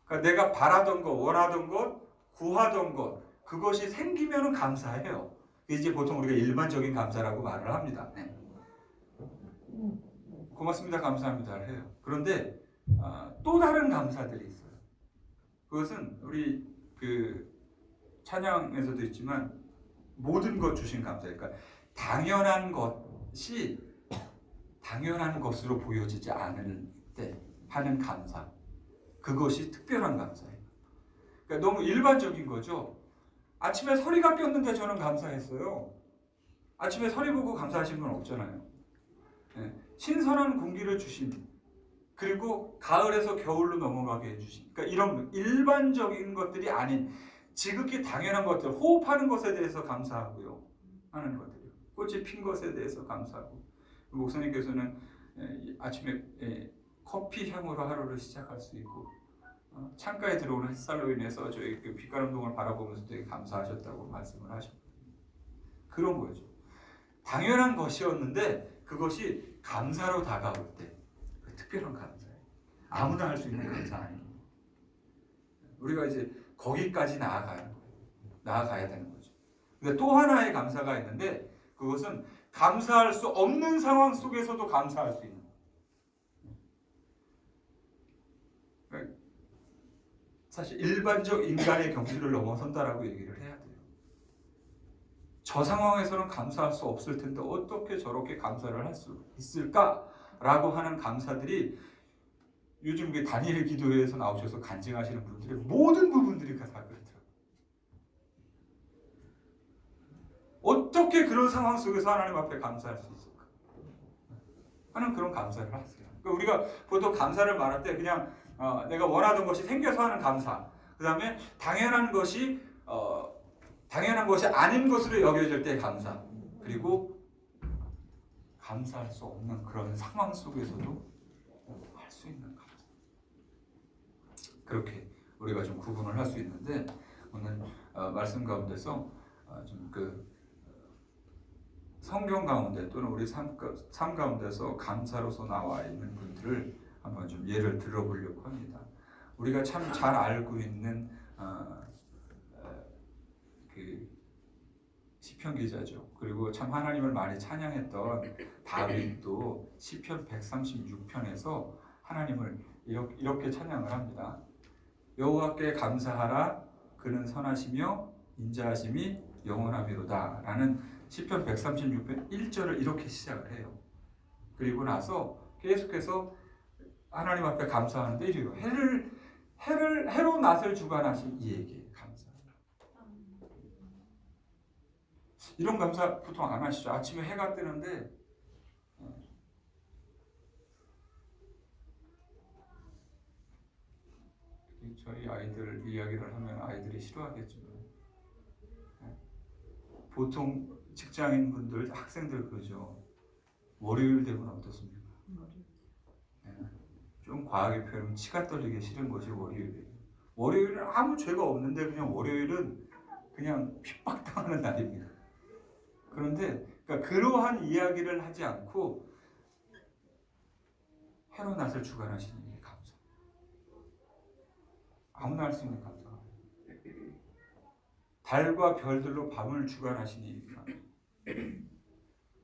그러니까 내가 바라던 것, 원하던 것, 구하던 것 그것이 생기면은 감사해요. 이제 보통 우리가 일반적인 감사라고 말을 합니다. 네. 고맙습니다, 감사합니다 해요. 그런데 또 다른 감사들이 있어요. 그것은 우리 그 찬양에서도 있지만 모든 것 주신 감사예요. 그러니까 당연한 것이 당연한 것으로 보여지지 않을 때 하는 감사. 그것이 특별한 감사예요. 그러니까 너무 일반적인 거죠. 아침에 서리가 꼈는데 저는 감사했어요. 아침에 서리 보고 감사하신 분 없잖아요. 네. 신선한 공기를 주신, 그리고 가을에서 겨울로 넘어가게 해주신, 그러니까 이런 일반적인 것들이 아닌 지극히 당연한 것들, 호흡하는 것에 대해서 감사하고요. 하는 것들이요. 꽃이 핀 것에 대해서 감사하고, 목사님께서는 아침에 커피 향으로 하루를 시작할 수 있고, 창가에 들어오는 햇살로 인해서 저희 그 빛가름동을 바라보면서 되게 감사하셨다고 말씀을 하셨거든요. 그런 거죠. 당연한 것이었는데 그것이 감사로 다가올 때 특별한 감사예요. 아무나 할 수 있는 감사 아닙니다. 우리가 이제 거기까지 나아가야 되는 거죠. 근데 또 하나의 감사가 있는데 그것은 감사할 수 없는 상황 속에서도 감사할 수 있는 거예요. 사실 일반적 인간의 경지를 넘어선다라고 얘기를 해야 돼요. 저 상황에서는 감사할 수 없을 텐데 어떻게 저렇게 감사를 할 수 있을까라고 하는 감사들이 요즘 그 다니엘 기도회에서 나오셔서 간증하시는 분들의 모든 부분들이 다 그렇더라고요. 어떻게 그런 상황 속에서 하나님 앞에 감사할 수 있을까 하는 그런 감사를 하세요. 그러니까 우리가 보통 감사를 말할 때 그냥 내가 원하던 것이 생겨서 하는 감사, 그 다음에 당연한 것이 아닌 것으로 여겨질 때 감사, 그리고 감사할 수 없는 그런 상황 속에서도 할 수 있는 감사. 그렇게 우리가 좀 구분을 할 수 있는데 오늘 말씀 가운데서 좀 그 성경 가운데 또는 우리 삶 가운데서 감사로서 나와 있는 분들을 한번 좀 예를 들어보려고 합니다. 우리가 참 잘 알고 있는 그 시편 기자죠. 그리고 참 하나님을 많이 찬양했던 다윗도 시편 136편에서 하나님을 이렇게 찬양을 합니다. 여호와께 감사하라, 그는 선하시며 인자하심이 영원하미로다 라는 시편 136편 1절을 이렇게 시작을 해요. 그리고 나서 계속해서 하나님 앞에 감사하는데 이래요. 해로 낫을 주관하신 이에게 감사합니다. 이런 감사 보통 안 하시죠. 아침에 해가 뜨는데 저희 아이들 이야기를 하면 아이들이 싫어하겠지만 보통 직장인 분들, 학생들 그러죠. 월요일 되면 어떻습니까? 좀 과하게 표현하면 치가 떨리게 싫은 것이 월요일이에요. 월요일은 아무 죄가 없는데 그냥 월요일은 그냥 핍박당하는 날입니다. 그런데 그러니까 그러한 이야기를 하지 않고 해로 낫을 주관하시는 게 감사. 아무나 할 수 있는 감사. 달과 별들로 밤을 주관하시니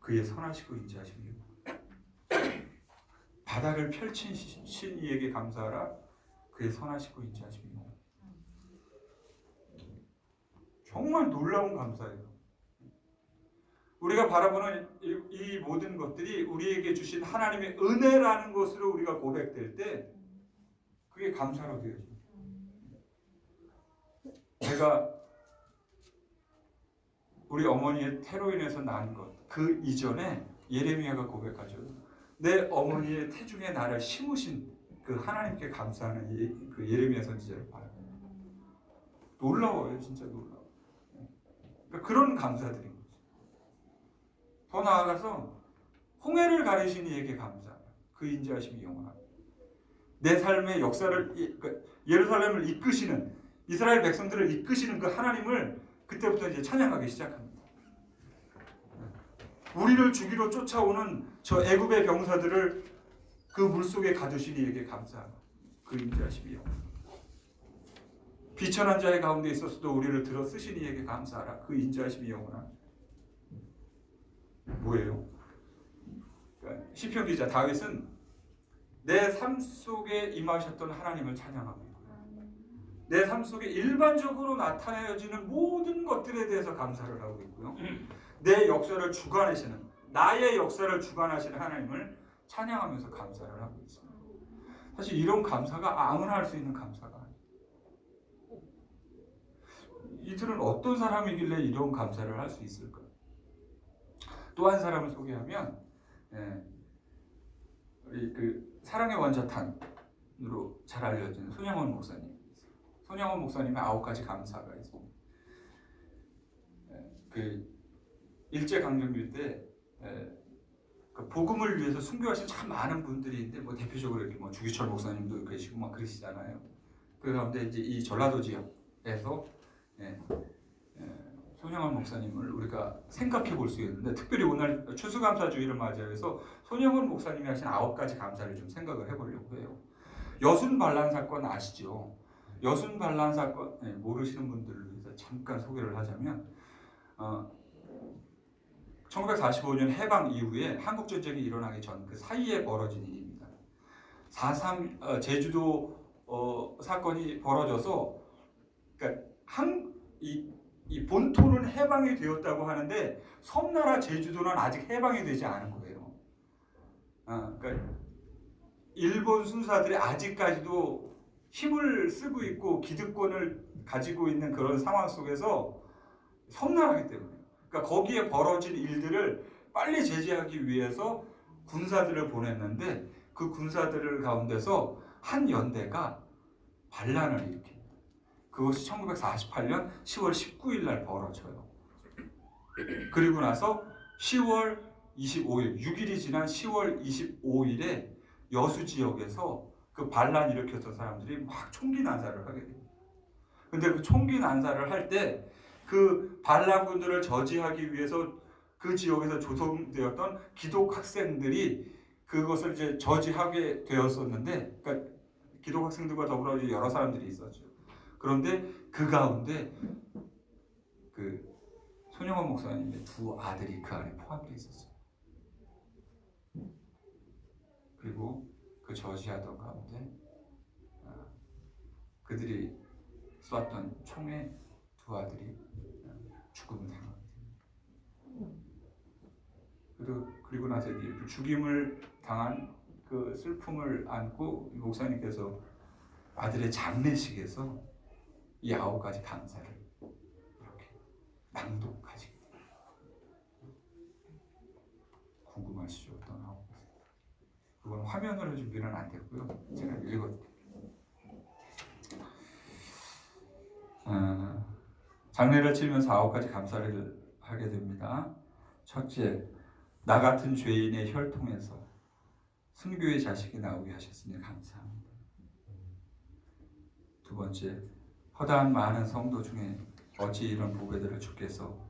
그의 선하시고 인자하시니 바다를 펼친 신이에게 감사하라, 그의 선하시고 인자하시니 정말 놀라운 감사예요. 우리가 바라보는 이 모든 것들이 우리에게 주신 하나님의 은혜라는 것으로 우리가 고백될 때 그게 감사로 되어집니다. 제가 우리 어머니의 태로 인해서 난 것, 그 이전에 예레미야가 고백하죠. 내 어머니의 태중에 나를 심으신 그 하나님께 감사하는 그 예레미야 선지자를 봐요. 놀라워요, 진짜 놀라워. 그러니까 그런 감사드린 거죠. 더 나아가서 홍해를 가르신 이에게 감사하라. 그 인자하심이 영원합니다. 내 삶의 역사를 예루살렘을 이끄시는 이스라엘 백성들을 이끄시는 그 하나님을 그때부터 이제 찬양하기 시작합니다. 우리를 죽이러 쫓아오는 저 애굽의 병사들을 그 물속에 가두신 이에게 감사하라. 그 인자하심이 영원합니다. 비천한 자의 가운데 있어서도 우리를 들어 쓰신 이에게 감사하라. 그 인자하심이 영원합니다. 뭐예요? 그러니까 시편 기자 다윗은 내 삶 속에 임하셨던 하나님을 찬양하고 있고요. 내 삶 속에 일반적으로 나타내어지는 모든 것들에 대해서 감사를 하고 있고요. 내 역사를 주관하시는, 나의 역사를 주관하시는 하나님을 찬양하면서 감사를 하고 있습니다. 사실 이런 감사가 아무나 할 수 있는 감사가 아니에요. 이들은 어떤 사람이길래 이런 감사를 할 수 있을까? 또 한 사람을 소개하면 우리 그 사랑의 원자탄으로 잘 알려진 손양원 목사님. 손양원 목사님의 9가지 감사가 있습니다. 그 일제강점기 때 그 복음을 위해서 순교하신 참 많은 분들이 있는데 뭐 대표적으로 이렇게 뭐 주기철 목사님도 계시고 막 그러시잖아요. 그 가운데 이제 이 전라도 지역에서 손영원 목사님을 우리가 생각해 볼 수 있는데, 특별히 오늘 추수감사주의를 맞이해서 손영원 목사님이 하신 9가지 감사를 좀 생각을 해보려고 해요. 여순 반란 사건 아시죠? 여순 반란 사건 모르시는 분들을 위해서 잠깐 소개를 하자면 1945년 해방 이후에 한국 전쟁이 일어나기 전 그 사이에 벌어진 일입니다. 4.3 제주도 사건이 벌어져서 그러니까 이 본토는 해방이 되었다고 하는데 섬나라 제주도는 아직 해방이 되지 않은 거예요. 그러니까 일본 순사들이 아직까지도 힘을 쓰고 있고 기득권을 가지고 있는 그런 상황 속에서 섬나라기 때문에, 그러니까 거기에 벌어진 일들을 빨리 제재하기 위해서 군사들을 보냈는데 그 군사들 가운데서 한 연대가 반란을 일으킵니다. 그것이 1948년 10월 19일 날 벌어져요. 그리고 나서 10월 25일, 6일이 지난 10월 25일에 여수 지역에서 그 반란 일으켰던 사람들이 막 총기 난사를 하게 됩니다. 근데 그 총기 난사를 할 때 그 반란군들을 저지하기 위해서 그 지역에서 조성되었던 기독 학생들이 그것을 이제 저지하게 되었었는데, 그러니까 기독 학생들과 더불어 여러 사람들이 있었죠. 그런데 그 가운데 그 손영원 목사님의 2 아들이 그 안에 포함되어 있었어요. 그리고 그 저지하던 가운데 그들이 쐈던 총에 2 아들이 죽음을 당하게 됩니다. 그리고 나서 이제 죽임을 당한 그 슬픔을 안고 목사님께서 아들의 장례식에서 이 9가지 감사를 이렇게 낭독하시게 됩니다. 궁금하시죠? 어떤 9가지? 그건 화면으로 준비는 안 됐고요. 제가 읽어드릴게요. 장례를 치르면서 9가지 감사를 하게 됩니다. 첫째, 나 같은 죄인의 혈통에서 순교의 자식이 나오게 하셨으니 감사합니다. 2 번째, 허다한 많은 성도 중에 어찌 이런 보배들을 주께서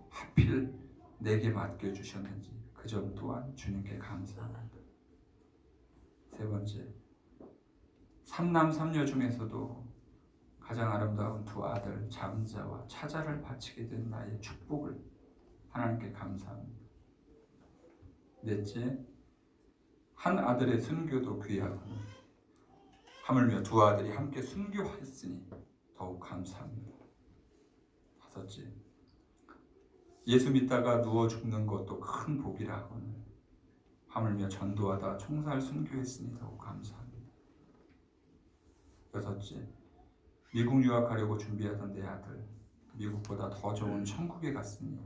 하필 내게 맡겨주셨는지 그 점 또한 주님께 감사합니다. 3 번째, 3남 3녀 중에서도 가장 아름다운 2 아들 장자와 차자를 바치게 된 나의 축복을 하나님께 감사합니다. 4째, 한 아들의 순교도 귀하고 하물며 2 아들이 함께 순교했으니 더욱 감사합니다. 5째, 예수 믿다가 누워 죽는 것도 큰 복이라 하거늘 하물며 전도하다 총살 순교했으니 더욱 감사합니다. 6째, 미국 유학하려고 준비하던 내 아들 미국보다 더 좋은 천국에 갔으니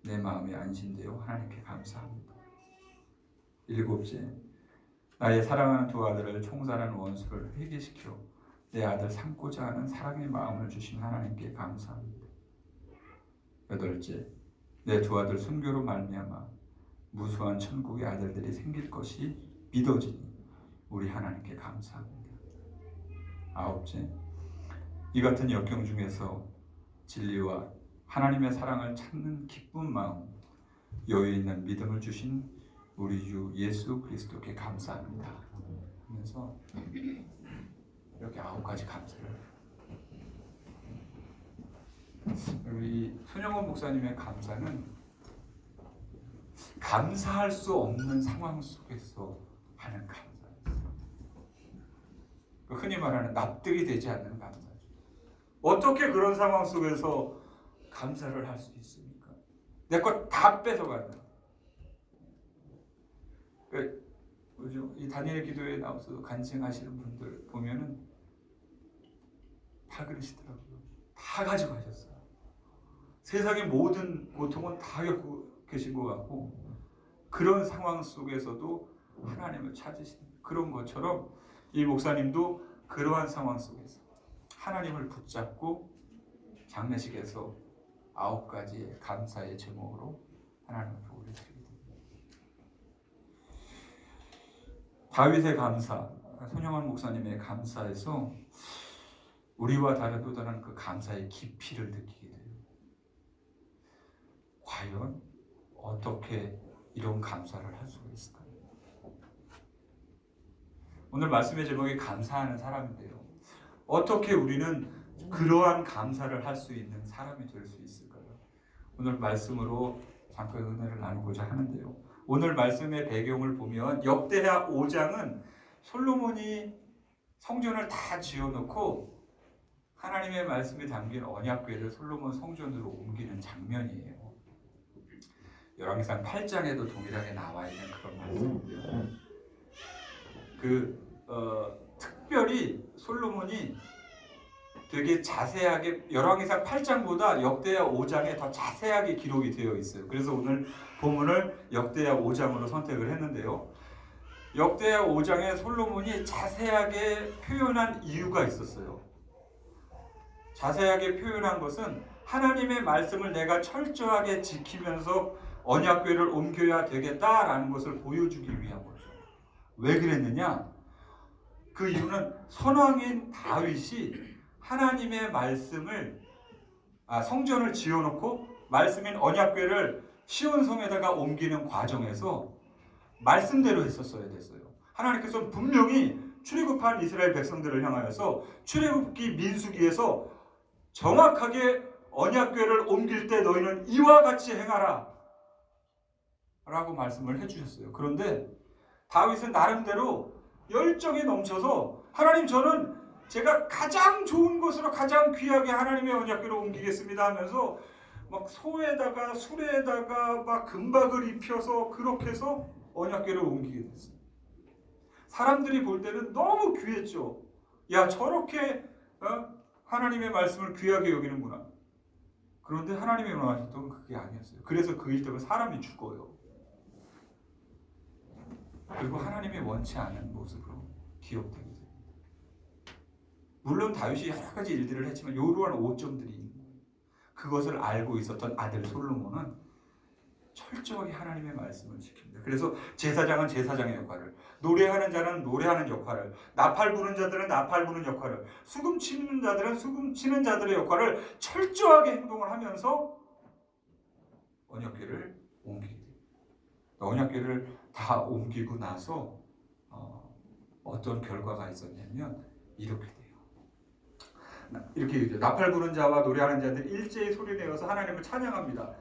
내 마음이 안심되어 하나님께 감사합니다. 7째, 나의 사랑하는 두 아들을 총살한 원수를 회개시켜 내 아들 삼고자 하는 사랑의 마음을 주신 하나님께 감사합니다. 8째, 내 두 아들 순교로 말미암아 무수한 천국의 아들들이 생길 것이 믿어지니 우리 하나님께 감사합니다. 9째, 이 같은 역경 중에서 진리와 하나님의 사랑을 찾는 기쁜 마음, 여유 있는 믿음을 주신 우리 주 예수 그리스도께 감사합니다 하면서 이렇게 9가지 감사를, 우리 손영원 목사님의 감사는 감사할 수 없는 상황 속에서 하는 감사였어요. 흔히 말하는 납득이 되지 않는 감사죠. 어떻게 그런 상황 속에서 감사를 할 수 있습니까? 내 것 다 뺏어가는. 이 다니엘 기도에 나와서 간증하시는 분들 보면은 다 그러시더라고요. 다 가지고 가셨어요. 세상의 모든 고통은 다 겪고 계신 것 같고, 그런 상황 속에서도 하나님을 찾으시는 그런 것처럼 이 목사님도 그러한 상황 속에서 하나님을 붙잡고 장례식에서 9가지의 감사의 제목으로 하나님 앞에 올려드리게 됩니다. 다윗의 감사, 손영환 목사님의 감사에서 우리와 다른 또 다른 그 감사의 깊이를 느끼게 돼요. 과연 어떻게 이런 감사를 할 수가 있을까요? 오늘 말씀의 제목이 감사하는 사람인데요. 어떻게 우리는 그러한 감사를 할 수 있는 사람이 될 수 있을까요? 오늘 말씀으로 잠깐 은혜를 나누고자 하는데요. 오늘 말씀의 배경을 보면 역대하 5장은 솔로몬이 성전을 다 지어놓고 하나님의 말씀이 담긴 언약궤를 솔로몬 성전으로 옮기는 장면이에요. 열왕기상 8장에도 동일하게 나와 있는 그런 말씀인데요. 특별히 솔로몬이 되게 자세하게 열왕기상 8장보다 역대하 5장에 더 자세하게 기록이 되어 있어요. 그래서 오늘 본문을 역대하 5장으로 선택을 했는데요. 역대하 5장에 솔로몬이 자세하게 표현한 이유가 있었어요. 자세하게 표현한 것은 하나님의 말씀을 내가 철저하게 지키면서 언약궤를 옮겨야 되겠다라는 것을 보여주기 위한 거죠. 왜 그랬느냐? 그 이유는 선왕인 다윗이 하나님의 말씀을 성전을 지어놓고 말씀인 언약궤를 시온성에다가 옮기는 과정에서 말씀대로 했었어야 됐어요. 하나님께서는 분명히 출애굽한 이스라엘 백성들을 향하여서 출애굽기 민수기에서 정확하게 언약궤를 옮길 때 너희는 이와 같이 행하라 라고 말씀을 해주셨어요. 그런데 다윗은 나름대로 열정이 넘쳐서 하나님, 저는 제가 가장 좋은 것으로 가장 귀하게 하나님의 언약궤를 옮기겠습니다 하면서 막 소에다가 수레에다가 막 금박을 입혀서 그렇게 해서 언약궤를 옮기게 됐어요. 사람들이 볼 때는 너무 귀했죠. 야, 저렇게 하나님의 말씀을 귀하게 여기는구나. 그런데 하나님의 원하셨던 건 그게 아니었어요. 그래서 그 일 때문에 사람이 죽어요. 그리고 하나님이 원치 않은 모습으로 기억되게 됩니다. 물론 다윗이 여러 가지 일들을 했지만 이러한 오점들이 있는 거예요. 그것을 알고 있었던 아들 솔로몬은 철저하게 하나님의 말씀을 지킵니다. 그래서 제사장은 제사장의 역할을, 노래하는 자는 노래하는 역할을, 나팔 부는 자들은 나팔 부는 역할을, 수금 치는 자들은 수금 치는 자들의 역할을 철저하게 행동을 하면서 언약궤를 옮기게 됩니다. 언약궤를 다 옮기고 나서 어떤 결과가 있었냐면 이렇게 돼요. 이렇게 얘기죠. 나팔 부는 자와 노래하는 자들이 일제히 소리내어서 하나님을 찬양합니다.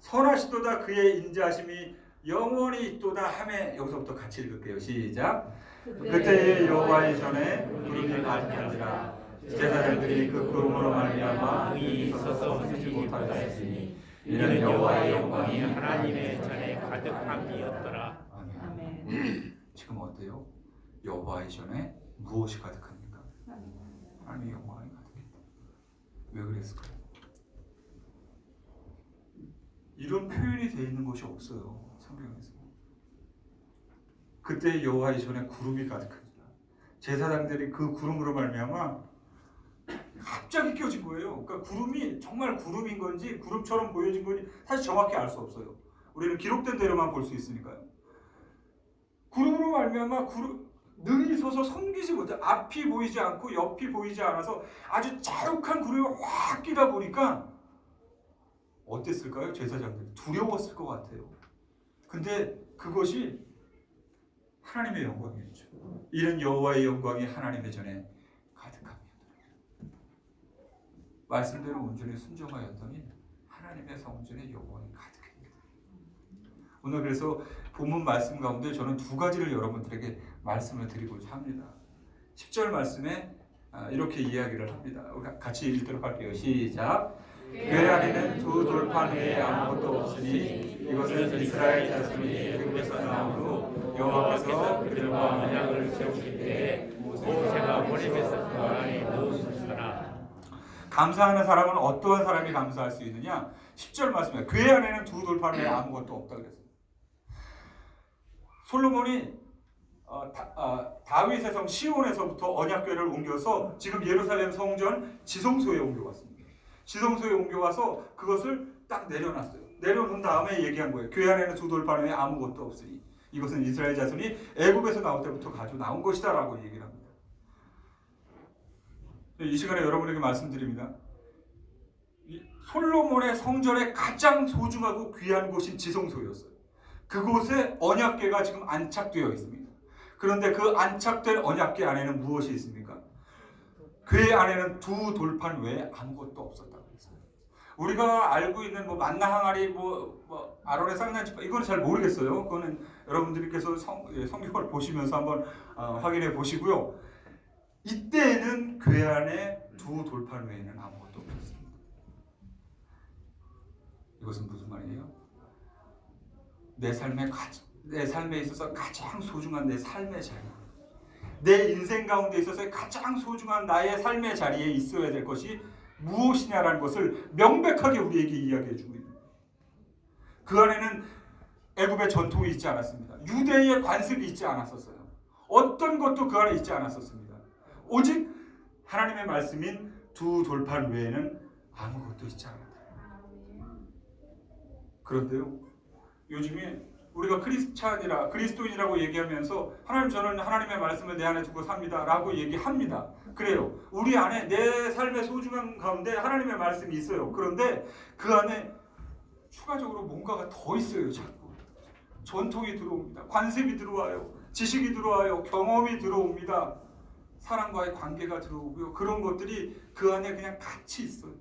선하시도다 그의 인자하심이 영원히 있도다 하매. 여기서부터 같이 읽을게요. 시작. 그때의 여호와의 전에 구름이 가득한지라 제사장들이 그 구름으로 말미암아
능히 서서 쓰지 못하다 했으니 이는 여호와의 영광이 하나님의 전에 가득함이었더라.
아멘. 지금 어때요? 여호와의 전에 무엇이 가득합니까? 하나님의 영광이 가득했다. 왜 그랬을까요? 이런 표현이 되어 있는 곳이 없어요, 성경에서. 그때 여호와의 전에 구름이 가득합니다. 제사장들이 그 구름으로 말미암아 갑자기 껴진 거예요. 그러니까 구름이 정말 구름인 건지 구름처럼 보여진 건지 사실 정확히 알 수 없어요. 우리는 기록된 대로만 볼 수 있으니까요. 구름으로 말미암아 능히 서서 섬기지 못해. 앞이 보이지 않고 옆이 보이지 않아서 아주 자욱한 구름이 확 끼다 보니까 어땠을까요? 제사장들 두려웠을 것 같아요. 근데 그것이 하나님의 영광이었죠. 이는 여호와의 영광이 하나님의 전에 가득합니다. 말씀대로 온전히 순종하였더니 하나님의 성전에 영광이 가득합니다. 오늘 그래서 본문 말씀 가운데 저는 두 가지를 여러분들에게 말씀을 드리고자 합니다. 10절 말씀에 이렇게 이야기를 합니다. 같이 읽도록 할게요. 시작. 교회 안에는 두 돌판 외에 아무것도 없으니 이것은 이스라엘 자손이 애굽에서 나온 후 여호와께서 그들과 언약을 세우실 때에
모세가 호렙에서 그 안에 넣으셨으나.
감사하는 사람은 어떠한 사람이 감사할 수 있느냐? 10절 말씀에 교회 안에는 두 돌판 외에 아무것도 없다 그랬어요. 솔로몬이 다윗의 성 시온에서부터 언약궤를 옮겨서 지금 예루살렘 성전 지성소에 옮겨왔습니다. 지성소에 옮겨와서 그것을 딱 내려놨어요. 내려놓은 다음에 얘기한 거예요. 교회 안에는 두 돌판 외에 아무것도 없으니 이것은 이스라엘 자손이 애굽에서 나올 때부터 가지고 나온 것이다 라고 얘기를 합니다. 이 시간에 여러분에게 말씀드립니다. 솔로몬의 성전에 가장 소중하고 귀한 곳인 지성소였어요. 그곳에 언약궤가 지금 안착되어 있습니다. 그런데 그 안착된 언약궤 안에는 무엇이 있습니까? 궤 안에는 두 돌판 외에 아무것도 없었다고 했어요. 우리가 알고 있는 만나 항아리, 아론의 쌍난지파 이거는 잘 모르겠어요. 그거는 여러분들께서 성경을 보시면서 한번 확인해 보시고요. 이때에는 궤 안에 두 돌판 외에는 아무것도 없었습니다. 이것은 무슨 말이에요? 내 삶에 있어서 가장 소중한 내 삶의 자리, 내 인생 가운데 있어서 가장 소중한 나의 삶의 자리에 있어야 될 것이 무엇이냐라는 것을 명백하게 우리에게 이야기해 주고 있는 거예요. 그 안에는 애굽의 전통이 있지 않았습니다. 유대의 관습이 있지 않았었어요. 어떤 것도 그 안에 있지 않았었습니다. 오직 하나님의 말씀인 두 돌판 외에는 아무것도 있지 않았다. 그런데요, 요즘에 우리가 그리스도인이라고 얘기하면서 하나님 저는 하나님의 말씀을 내 안에 두고 삽니다 라고 얘기합니다. 그래요. 우리 안에 내 삶의 소중한 가운데 하나님의 말씀이 있어요. 그런데 그 안에 추가적으로 뭔가가 더 있어요. 자꾸 전통이 들어옵니다. 관습이 들어와요. 지식이 들어와요. 경험이 들어옵니다. 사람과의 관계가 들어오고요. 그런 것들이 그 안에 그냥 같이 있어요.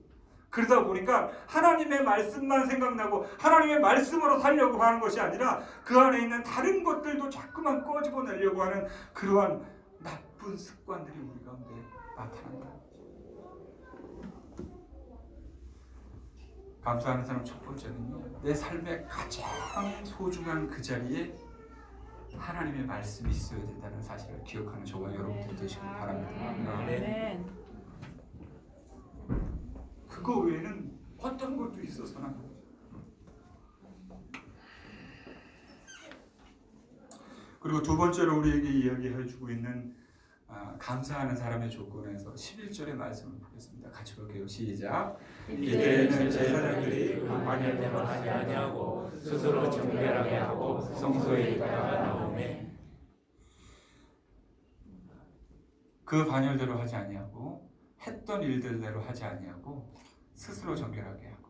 그러다 보니까 하나님의 말씀만 생각나고 하나님의 말씀으로 살려고 하는 것이 아니라 그 안에 있는 다른 것들도 자꾸만 꺼집어내려고 하는 그러한 나쁜 습관들이 우리 가운데 나타난다. 감사하는 사람 첫 번째는요, 내 삶의 가장 소중한 그 자리에 하나님의 말씀이 있어야 된다는 사실을 기억하는 저와 여러분들 되시길 바랍니다.
아멘.
그거 외에는 어떤 것도 있어서는 안 됩니다. 그리고 두 번째로 우리에게 이야기해주고 있는 감사하는 사람의 조건에서 11절의 말씀을 보겠습니다. 같이 볼게요. 시작.
이때에는 제사장들이 그 반열대로 하지 아니하고 스스로 정결하게 하고 성소에 있다가 나오매.
그 반열대로 하지 아니하고 했던 일들대로 하지 아니하고 스스로 정결하게 하고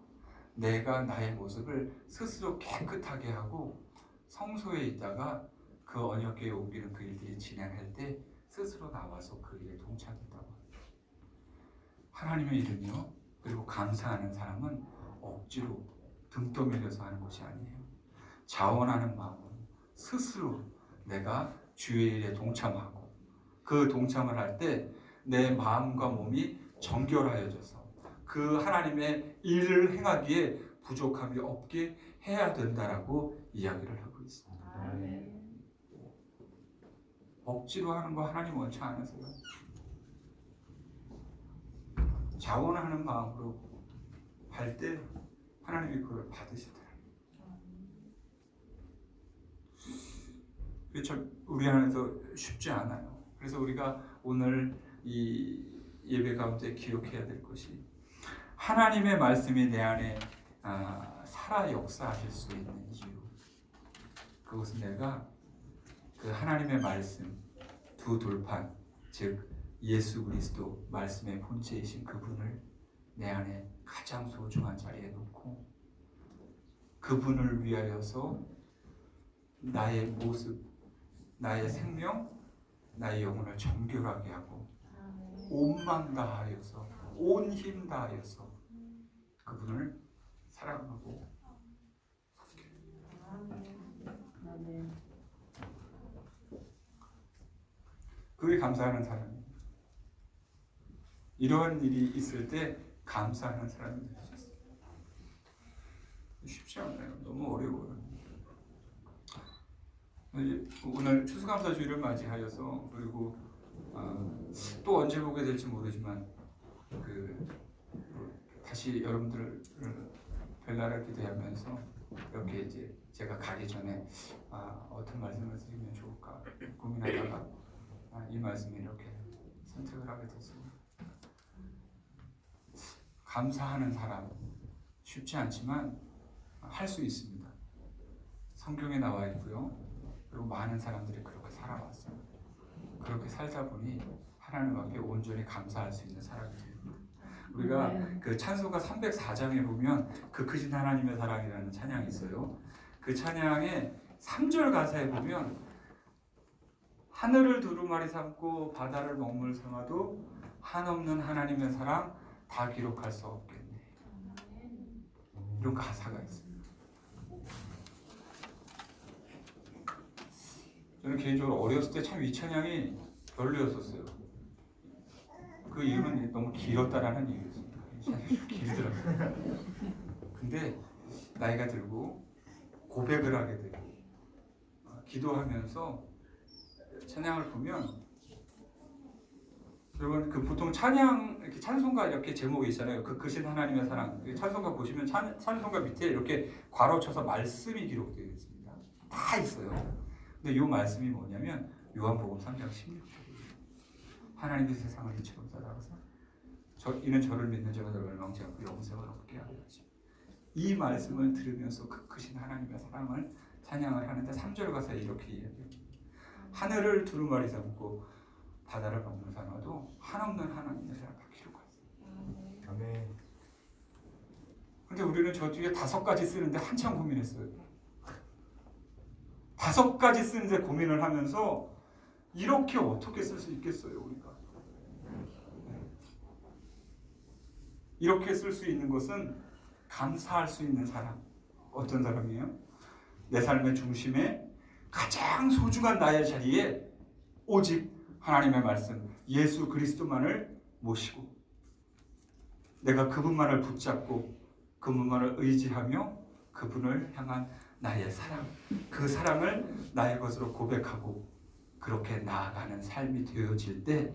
내가 나의 모습을 스스로 깨끗하게 하고 성소에 있다가 그 언약궤에 옮기는 그 일들이 진행할 때 스스로 나와서 그 일에 동참했다고. 하나님의 일은요, 그리고 감사하는 사람은 억지로 등 떠밀려서 하는 것이 아니에요. 자원하는 마음으로 스스로 내가 주의 일에 동참하고 그 동참을 할 때 내 마음과 몸이 정결하여져서 그 하나님의 일을 행하기에 부족함이 없게 해야 된다라고 이야기를 하고 있습니다. 억지로 하는 거 하나님 원치 않으세요. 자원하는 마음으로 할 때 하나님이 그걸 받으시더라고요. 그렇죠. 우리 안에서 쉽지 않아요. 그래서 우리가 오늘 이 예배 가운데 기억해야 될 것이 하나님의 말씀이 내 안에 살아 역사하실 수 있는 이유. 그것은 내가 그 하나님의 말씀 두 돌판, 즉 예수 그리스도 말씀의 본체이신 그분을 내 안에 가장 소중한 자리에 놓고 그분을 위하여서 나의 모습, 나의 생명, 나의 영혼을 정결하게 하고 온망 다하여서 온 힘 다하여서 그분을 사랑하고 그게 감사하는 사람입니다. 이러한 일이 있을 때 감사하는 사람이 되셨어요. 쉽지 않아요. 너무 어려워요. 오늘 추수감사주일을 맞이하여서 그리고 또 언제 보게 될지 모르지만 다시 여러분들을 뵐날을 기대하면서 이렇게 이제 제가 가기 전에 어떤 말씀을 드리면 좋을까 고민하다가 이 말씀을 이렇게 선택을 하게 됐습니다. 감사하는 사람 쉽지 않지만 할 수 있습니다. 성경에 나와 있고요. 그리고 많은 사람들이 그렇게 살아왔어요. 그렇게 살다 보니 하나님 앞에 온전히 감사할 수 있는 사람이 됩니다. 우리가 그 찬송가 304장에 보면 그 크신 하나님의 사랑이라는 찬양이 있어요. 그 찬양의 3절 가사에 보면 하늘을 두루마리 삼고 바다를 먹물 삼아도 한없는 하나님의 사랑 다 기록할 수 없겠네. 이런 가사가 있습니다. 저는 개인적으로 어렸을 때 참 이 찬양이 별로였었어요. 그 이유는 너무 길었다라는 이유였습니다. 이 찬양이 좀 길더라고요. 근데 나이가 들고 고백을 하게 되고 기도하면서 찬양을 보면 여러분 보통 찬양 이렇게 찬송가 이렇게 제목이 있잖아요. 그 크신 하나님의 사랑. 찬송가 보시면 찬송가 밑에 이렇게 괄호 쳐서 말씀이 기록되어 있습니다. 다 있어요. 근데 이 말씀이 뭐냐면 요한복음 3장 16절이에요. 하나님이 세상을 이처럼 사랑하사 이는 저를 믿는 자가 멸망치 않고 영생을 얻게 하려 하시고 이 말씀을 들으면서 그 크신 하나님의 사랑을 찬양을 하는데 3절 가사에 이렇게 이야기합니다. 하늘을 두루마리 삼고 바다를 먹물 삼아도 한없는 하나님의 사랑 다 기록하세요.
아멘.
근데 우리는 저 뒤에 5가지 쓰는데 한참 고민했어요. 5가지 쓰는데 고민을 하면서 이렇게 어떻게 쓸 수 있겠어요, 우리가? 이렇게 쓸 수 있는 것은 감사할 수 있는 사람. 어떤 사람이에요? 내 삶의 중심에 가장 소중한 나의 자리에 오직 하나님의 말씀, 예수 그리스도만을 모시고 내가 그분만을 붙잡고 그분만을 의지하며 그분을 향한 나의 사랑, 그 사랑을 나의 것으로 고백하고 그렇게 나아가는 삶이 되어질 때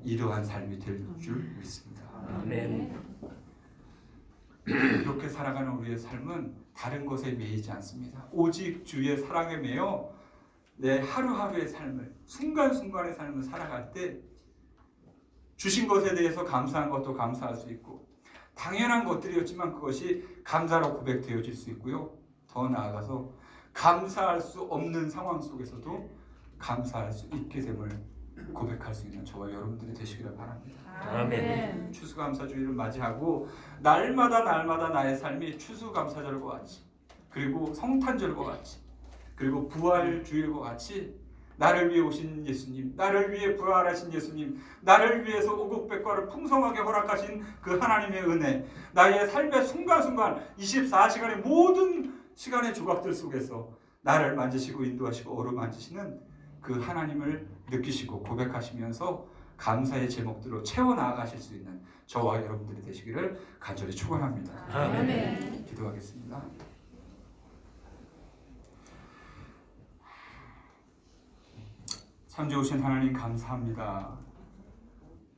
이러한 삶이 될 줄 믿습니다.
아멘.
이렇게 살아가는 우리의 삶은 다른 것에 매이지 않습니다. 오직 주의 사랑에 매여 내 하루하루의 삶을, 순간순간의 삶을 살아갈 때 주신 것에 대해서 감사한 것도 감사할 수 있고 당연한 것들이었지만 그것이 감사로 고백되어질 수 있고요. 더 나아가서 감사할 수 없는 상황 속에서도 감사할 수 있게 됨을 고백할 수 있는 저와 여러분들이 되시기를 바랍니다.
아멘.
추수감사주일을 맞이하고 날마다 나의 삶이 추수감사절과 같이 그리고 성탄절과 같이 그리고 부활주일과 같이 나를 위해 오신 예수님, 나를 위해 부활하신 예수님, 나를 위해서 오곡백과를 풍성하게 허락하신 그 하나님의 은혜, 나의 삶의 순간순간 24시간의 모든 시간의 조각들 속에서 나를 만지시고 인도하시고 어루만지시는 그 하나님을 느끼시고 고백하시면서 감사의 제목들로 채워 나아가실 수 있는 저와 여러분들이 되시기를 간절히 축원합니다.
아멘.
기도하겠습니다. 참 좋으신 하나님 감사합니다.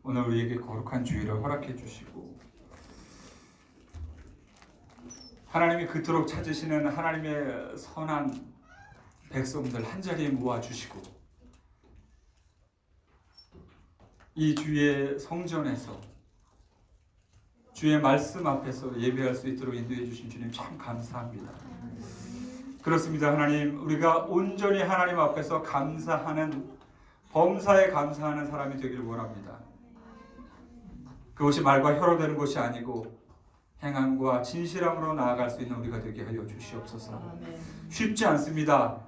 오늘 우리에게 거룩한 주일을 허락해 주시고 하나님이 그토록 찾으시는 하나님의 선한 백성들 한자리에 모아주시고 이 주의 성전에서 주의 말씀 앞에서 예배할 수 있도록 인도해 주신 주님 참 감사합니다. 그렇습니다. 하나님, 우리가 온전히 하나님 앞에서 감사하는, 범사에 감사하는 사람이 되기를 원합니다. 그것이 말과 혀로 되는 것이 아니고 행함과 진실함으로 나아갈 수 있는 우리가 되게 하여 주시옵소서. 쉽지 않습니다.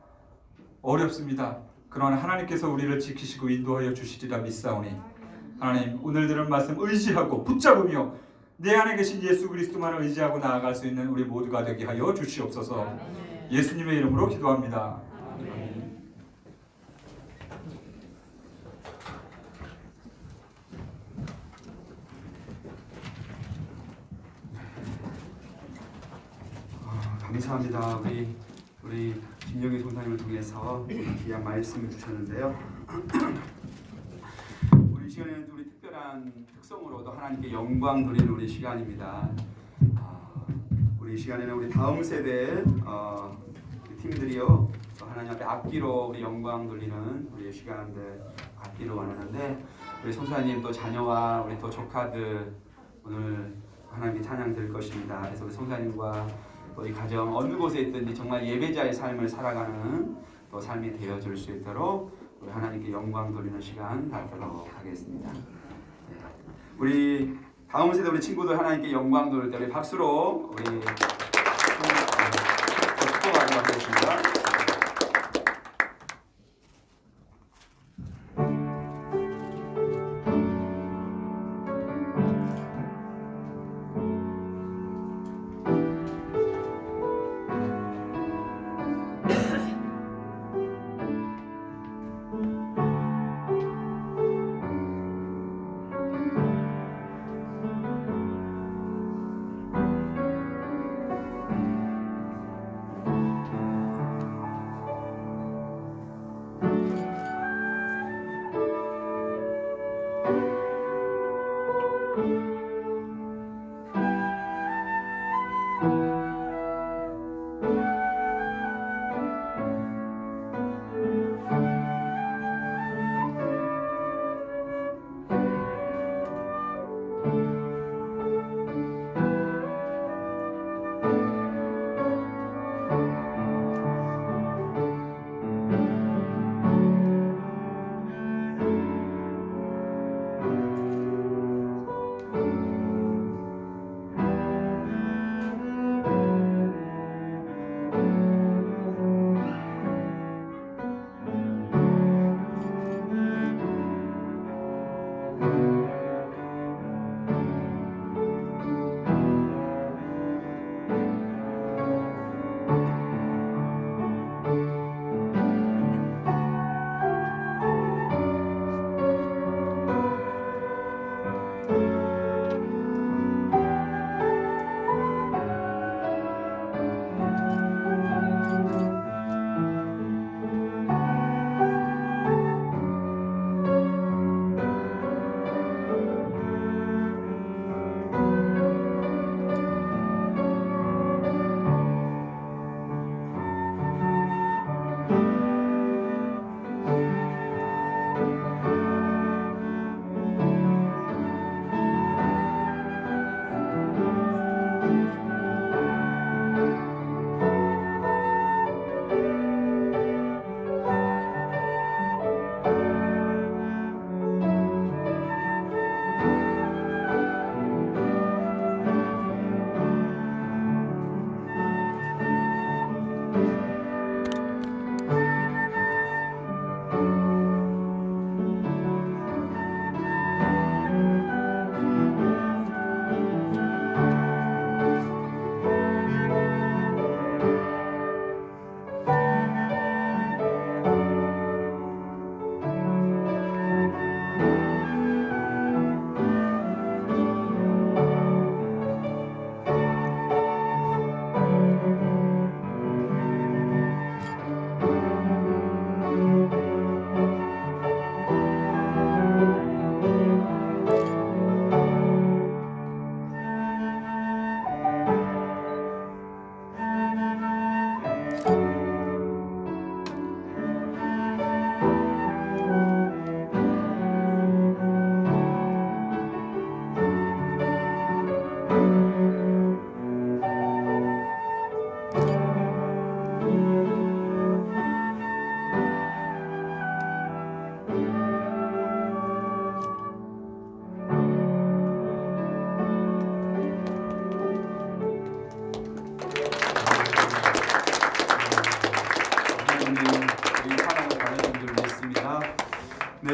어렵습니다. 그러나 하나님께서 우리를 지키시고 인도하여 주시리라 믿사오니 하나님, 오늘 들은 말씀 의지하고 붙잡으며 내 안에 계신 예수 그리스도만을 의지하고 나아갈 수 있는 우리 모두가 되게 하여 주시옵소서. 예수님의 이름으로 기도합니다.
감사합니다. 우리 김영희 선사님을 통해서 귀한 말씀을 주셨는데요. 우리 시간에는 우리 특별한 특성으로도 하나님께 영광 돌리는 우리 시간입니다. 우리 시간에는 우리 다음 세대 우리 팀들이요, 또 하나님 앞에 악기로 우리 영광 돌리는 우리 시간들 갖기를 원하는데, 우리 선사님 또 자녀와 우리 또 조카들 오늘 하나님께 찬양 드릴 것입니다. 그래서 우리 선사님과 또 이 가정 어느 곳에 있든지 정말 예배자의 삶을 살아가는 또 삶이 되어줄 수 있도록 우리 하나님께 영광 돌리는 시간 갖도록 하겠습니다. 네. 우리 다음 세대 우리 친구들 하나님께 영광 돌릴 때 우리 박수로 우리 축복하도록 하겠습니다.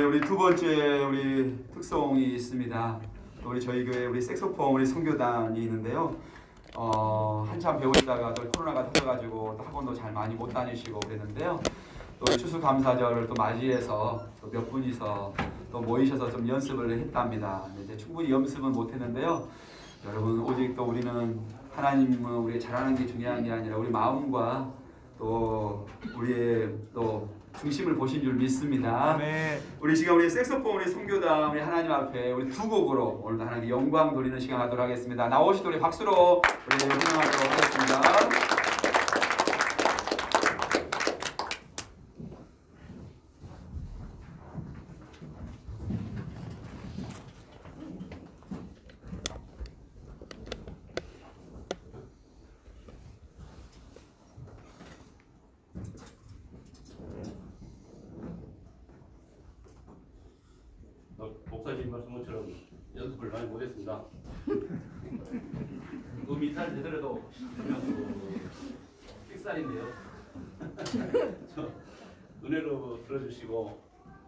우리 두 번째 우리 특송이 있습니다. 우리 저희 교회 우리 색소폰 우리 선교단이 있는데요. 한참 배우다가 또 코로나가 터져가지고 또 학원도 잘 많이 못 다니시고 그랬는데요. 또 추수감사절을 또 맞이해서 또 몇 분이서 또 모이셔서 좀 연습을 했답니다. 이제 충분히 연습은 못했는데요. 여러분 오직 또 우리는 하나님은 우리 잘하는 게 중요한 게 아니라 우리 마음과 또 우리의 또 중심을 보신 줄 믿습니다. 우리 지금 우리 색소폰 우리 선교단 우리 하나님 앞에 우리 두 곡으로 오늘도 하나님께 영광 돌리는 시간 하도록 하겠습니다. 나오시도록 우리 박수로 우리 환영하도록 하겠습니다.
목사님 말씀 것처럼 연습을 많이 못했습니다. 음이 잘 되더라도 삑살인데요. 저 은혜로 들어주시고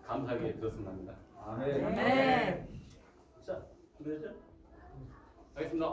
감사하게 들었으면 합니다.
아멘.
자, 준비됐죠? 하겠습니다.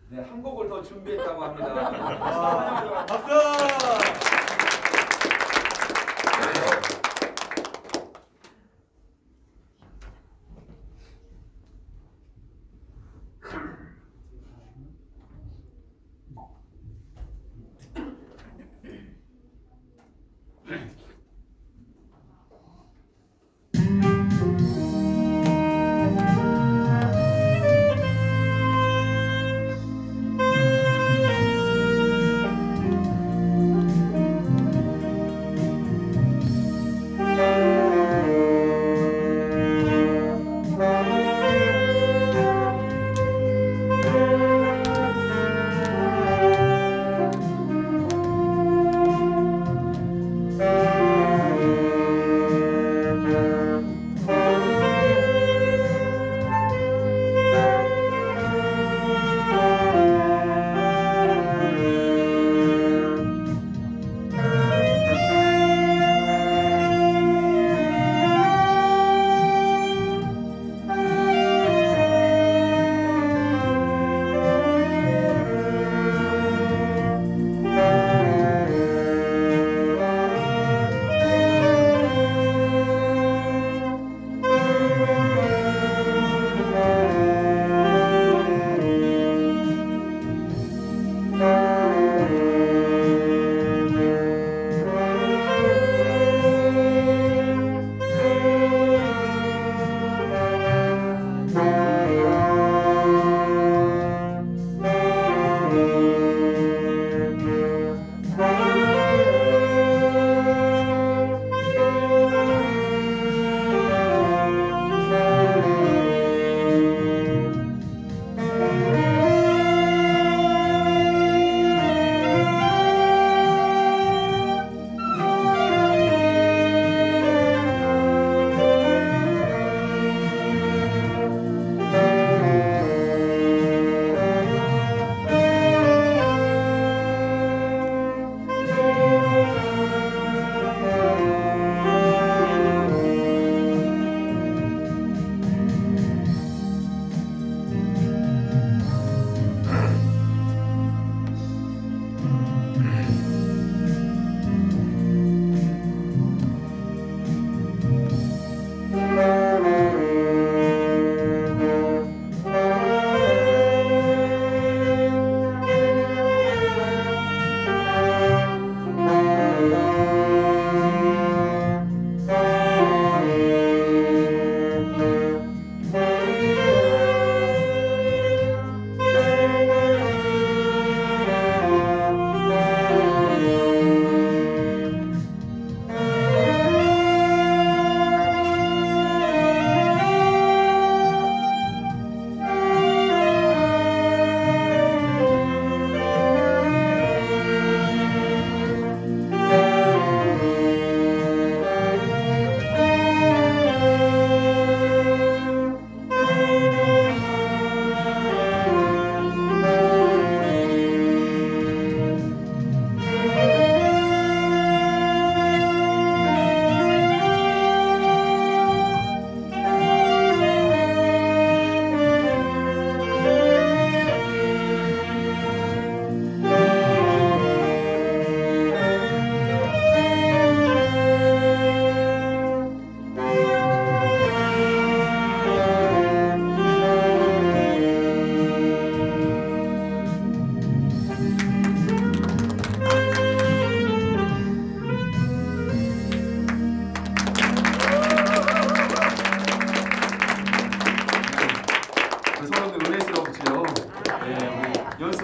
네, 한 곡을 더 준비했다고 합니다.
박수!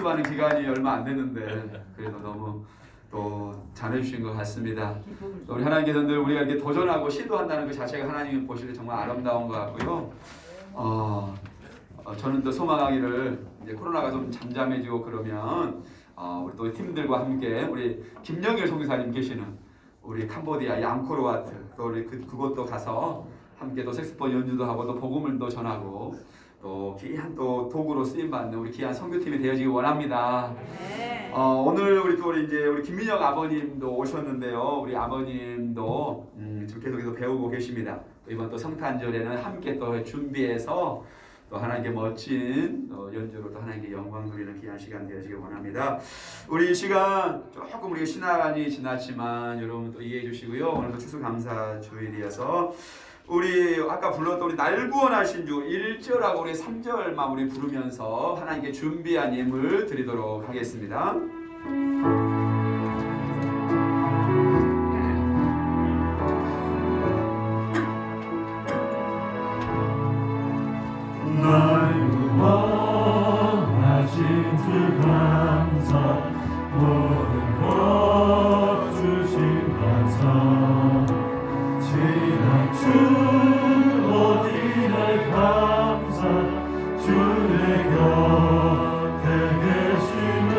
연습하는 기간이 얼마 안 됐는데 그래도 너무 또 잘해주신 것 같습니다. 우리 하나님께서 늘 우리가 이렇게 도전하고 시도한다는 그 자체가 하나님이 보시기에 정말 아름다운 것 같고요. 저는 또 소망하기를 이제 코로나가 좀 잠잠해지고 그러면 우리 또 팀들과 함께 우리 김영일 송사님 계시는 우리 캄보디아 앙코르와트 또 우리 그곳도 가서 함께 또 색소폰 연주도 하고 또 복음을 또 전하고 또 귀한 또 도구로 쓰임 받는 우리 귀한 선교팀이 되어지기 원합니다. 오늘 우리 김민영 아버님도 오셨는데요. 우리 아버님도 지금 계속해서 배우고 계십니다. 이번 또 성탄절에는 함께 또 준비해서 또 하나님께 멋진 연주로 또 하나님께 영광 돌리는 귀한 시간 되어지길 원합니다. 우리 이 시간 조금 우리가 신학이 지났지만 여러분 또 이해해 주시고요. 오늘도 추수감사 주일이어서 우리 아까 불렀던 우리 날 구원하신 주 1절하고 우리 3절만 우리 부르면서 하나님께 준비한 예물 드리도록 하겠습니다.
날 구원하신 주 감사 모든 것 주신 감사 지난 주 어디날 감사 주의 곁에 계시네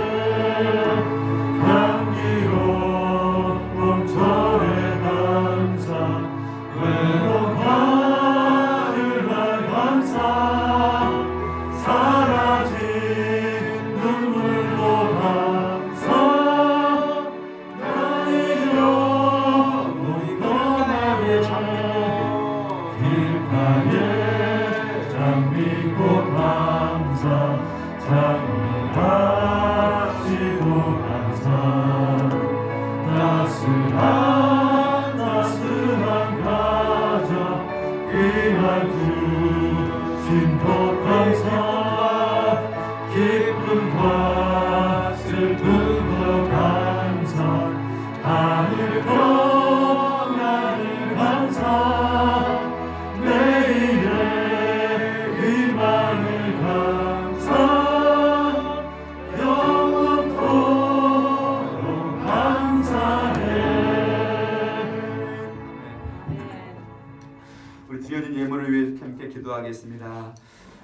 향기로운 절의 감사 외로운 하늘날 감사 사라진 눈물로 감사 나의 영혼이 떠나게 길가에 장미꽃 감사 장미하시고 감사 따스한 가자 귀한 주신 것 감사 깊은 밭을 두고 감사 하늘 평안을 감사 내일의 희망을 감사 영원토록 감사해.
우리 드려진 예물을 위해 함께 기도하겠습니다.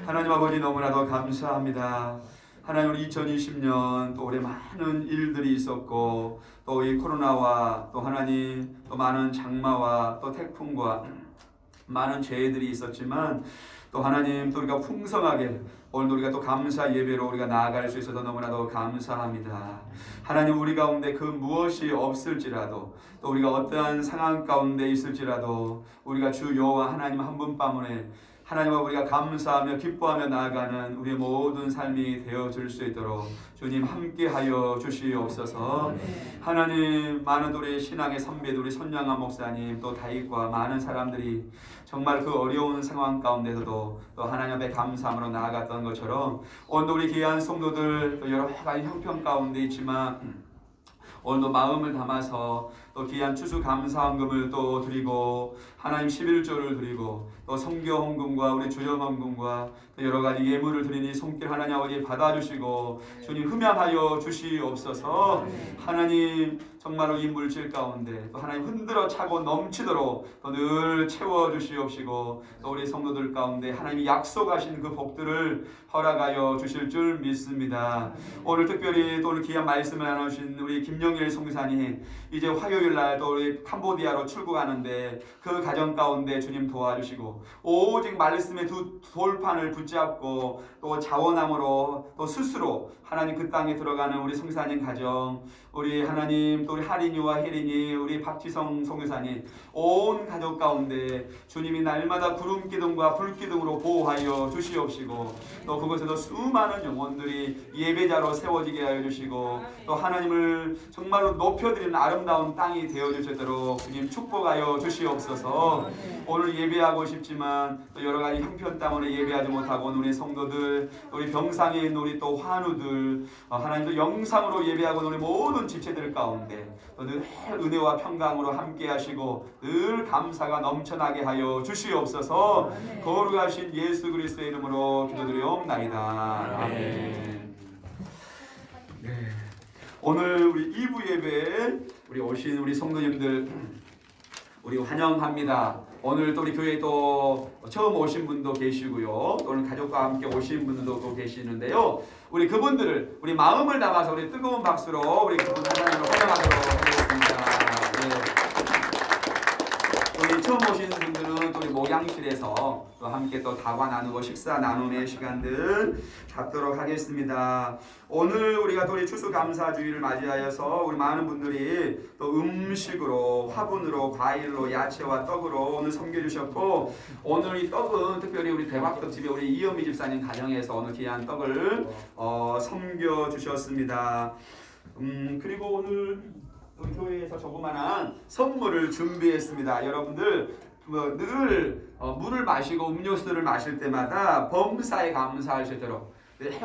하나님 아버지 너무나도 감사합니다. 하나님 우리 2020년 또 올해 많은 일들이 있었고 또 이 코로나와 또 하나님 또 많은 장마와 또 태풍과 많은 죄들이 있었지만 또 하나님 또 우리가 풍성하게 오늘 우리가 또 감사 예배로 우리가 나아갈 수 있어서 너무나도 감사합니다. 하나님 우리 가운데 그 무엇이 없을지라도 또 우리가 어떠한 상황 가운데 있을지라도 우리가 주 여호와 하나님 한 분 때문에 하나님과 우리가 감사하며 기뻐하며 나아가는 우리의 모든 삶이 되어질 수 있도록 주님 함께하여 주시옵소서. 하나님 많은 우리 신앙의 선배들 우리 손양아 목사님 또 다윗과 많은 사람들이 정말 그 어려운 상황 가운데서도 또 하나님 앞에 감사함으로 나아갔던 것처럼 오늘 우리 귀한 성도들 또 여러 가지 형편 가운데 있지만 오늘도 마음을 담아서 또 귀한 추수 감사헌금을 또 드리고 하나님 11조를 드리고 또 성교 헌금과 우리 주여 헌금과 또 여러 가지 예물을 드리니 손길 하나님 아버지 받아주시고 주님 흠양하여 주시옵소서. 하나님 정말로 이 물질 가운데 또 하나님 흔들어 차고 넘치도록 또 늘 채워 주시옵시고 또 우리 성도들 가운데 하나님이 약속하신 그 복들을 허락하여 주실 줄 믿습니다. 오늘 특별히 또 오늘 귀한 말씀을 나누신 우리 김영일 송사님 이제 화요일 날 또 우리 캄보디아로 출국하는데 그 가정 가운데 주님 도와주시고 오직 말씀의 두 돌판을 붙잡고 또 자원함으로 또 스스로 하나님 그 땅에 들어가는 우리 송사님 가정 우리 하나님 또 우리 하린이와 혜린이 우리 박지성 송교사님 온 가족 가운데 주님이 날마다 구름 기둥과 불 기둥으로 보호하여 주시옵시고 또 그곳에도 수많은 영혼들이 예배자로 세워지게 하여 주시고 또 하나님을 정말로 높여드리는 아름다운 땅이 되어 주시도록 주님 축복하여 주시옵소서. 오늘 예배하고 싶지만 또 여러 가지 형편 때문에 예배하지 못하고 우리 성도들 우리 병상에 있는 우리 또 환우들 하나님도 영상으로 예배하고 우리 모든 지체들 가운데 늘 은혜와 평강으로 함께 하시고 늘 감사가 넘쳐나게 하여 주시옵소서. 거룩하신 예수 그리스도의 이름으로 기도드리옵나이다. 아멘. 오늘 우리 2부 예배에 우리 오신 우리 성도님들 우리 환영합니다. 오늘 또 우리 교회에 또 처음 오신 분도 계시고요. 또 오늘 가족과 함께 오신 분들도 또 계시는데요. 우리 그분들을 우리 마음을 담아서 우리 뜨거운 박수로 우리 그분 하나님을 환영하도록 하겠습니다. 우리 처음 오신 분들은 또 우리 목양실에서 또 함께 또 다과 나누고 식사 나눔의 시간들 갖도록 하겠습니다. 오늘 우리가 또 우리 추수감사주의를 맞이하여서 우리 많은 분들이 또 음식으로 화분으로 과일로 야채와 떡으로 오늘 섬겨주셨고, 오늘 이 떡은 특별히 우리 대박떡집에 우리 이현미 집사님 가정에서 오늘 귀한 떡을 섬겨주셨습니다. 그리고 오늘 우리 교회에서 조그만한 선물을 준비했습니다. 여러분들 늘 물을 마시고 음료수를 마실 때마다 범사에 감사할 수 있도록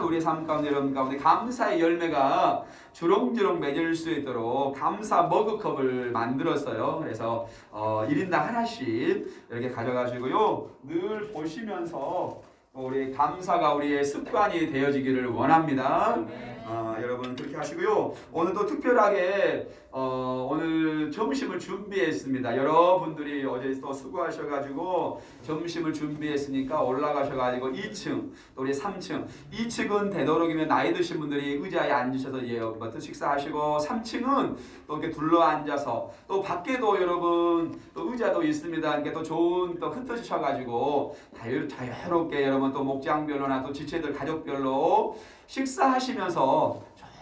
우리 삶 가운데 여러분 가운데 감사의 열매가 주렁주렁 맺을 수 있도록 감사 머그컵을 만들었어요. 그래서 1인당 하나씩 이렇게 가져가시고요. 늘 보시면서 우리 감사가 우리의 습관이 되어지기를 원합니다. 여러분 그렇게 하시고요. 오늘 또 특별하게 오늘 점심을 준비했습니다. 여러분들이 어제 또 수고하셔가지고 점심을 준비했으니까 올라가셔가지고 2층 또 우리 3층 2층은 되도록이면 나이 드신 분들이 의자에 앉으셔서 식사하시고 3층은 또 이렇게 둘러 앉아서 또 밖에도 여러분 또 의자도 있습니다. 그러니까 또 좋은 또 흩어지셔가지고 자유롭게 여러분 또 목장별로나 또 지체들 가족별로 식사하시면서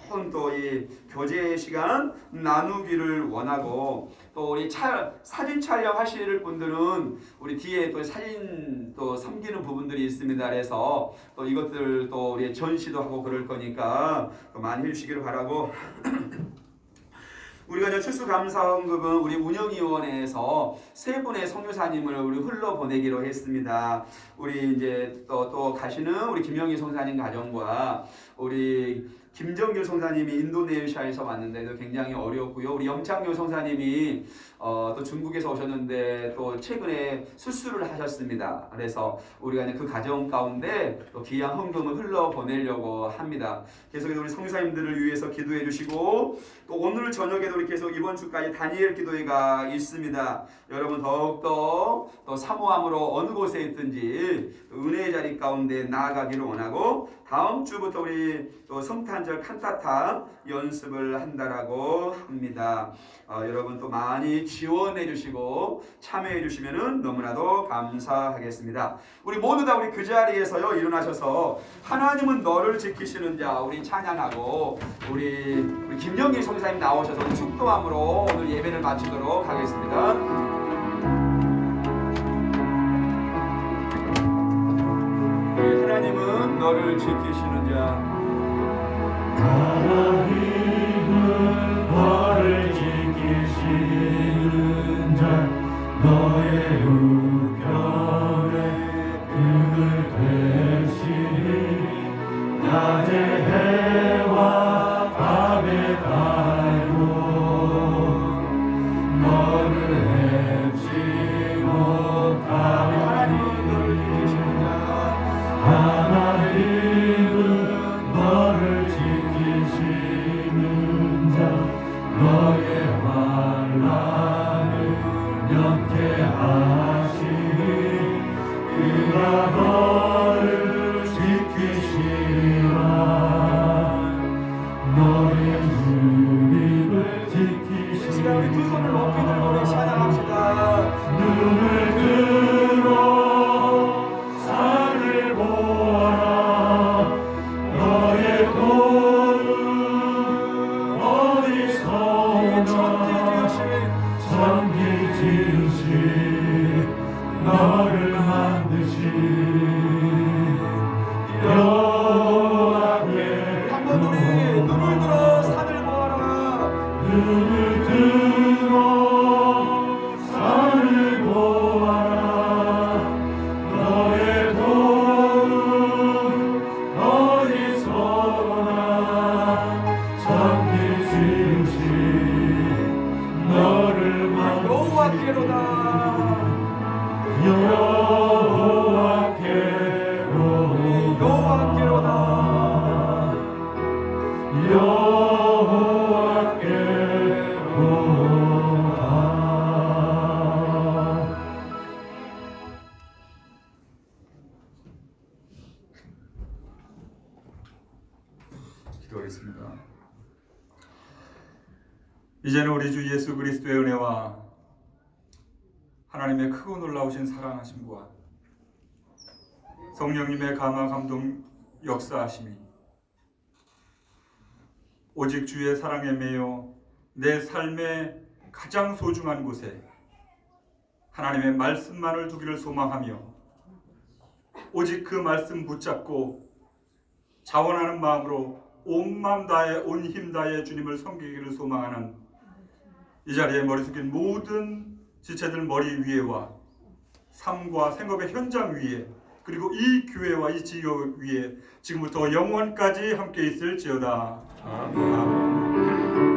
좋은 또 이 교제 시간 나누기를 원하고, 또 우리 사진 촬영하실 분들은 우리 뒤에 또 사진 또 섬기는 부분들이 있습니다. 그래서 또 이것들 또 우리 전시도 하고 그럴 거니까 또 많이 해주시기를 바라고. 우리가 이제 추수감사헌금은 우리 운영위원회에서 3분의 선교사님을 우리 흘러보내기로 했습니다. 우리 이제 또 가시는 우리 김영희 선사님 가정과 우리 김정규 선사님이 인도네시아에서 왔는데도 굉장히 어려웠고요. 우리 염창료 선사님이 또 중국에서 오셨는데 또 최근에 수술을 하셨습니다. 그래서 우리가 이제 그 가정 가운데 또 귀한 헌금을 흘러보내려고 합니다. 계속해서 우리 성사님들을 위해서 기도해 주시고, 또 오늘 저녁에도 우리 계속 이번 주까지 다니엘 기도회가 있습니다. 여러분 더욱더 또 사모함으로 어느 곳에 있든지 은혜의 자리 가운데 나아가기를 원하고, 다음 주부터 우리 또 성탄절 칸타타 연습을 한다라고 합니다. 여러분 또 많이 지원해 주시고 참여해 주시면은 너무나도 감사하겠습니다. 우리 모두 다 우리 그 자리에서요 일어나셔서 하나님은 너를 지키시는 자 우리 찬양하고, 우리 김영길 성사님 나오셔서 축도함으로 오늘 예배를 마치도록 하겠습니다. 하나님은 너를 지키시는 자,
하나님은 너를 지키시는 자, 너의 우편에 등을 대시니 낮에 해와 밤에 달고 너를 해치 못하게 하나님은 너를 지키시는 자, 너의 환난을 면케하시니 그가 너를 지키시리라. 너의 주님을 지키시리라.
시간 우리 두 손을 높이 들고 우리 찬양합시다.
눈을 들어 산을 보아
기도하겠습니다. 이제는 우리 주 예수 그리스도의 은혜와 하나님의 크고 놀라우신 사랑하심과 성령님의 감화 감동 역사하심이 오직 주의 사랑에 매여 내 삶의 가장 소중한 곳에 하나님의 말씀만을 두기를 소망하며 오직 그 말씀 붙잡고 자원하는 마음으로 온 마음 다해 온 힘 다해 주님을 섬기기를 소망하는 이 자리에 머리 숙인 모든 지체들 머리 위에와 삶과 생업의 현장 위에 그리고 이 교회와 이 지역 위에 지금부터 영원까지 함께 있을지어다. 아멘.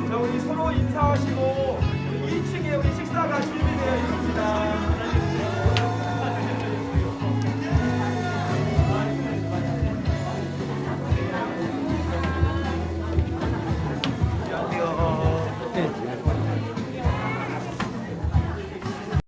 자, 우리 서로 인사하시고 2층에 우리 식사가 준비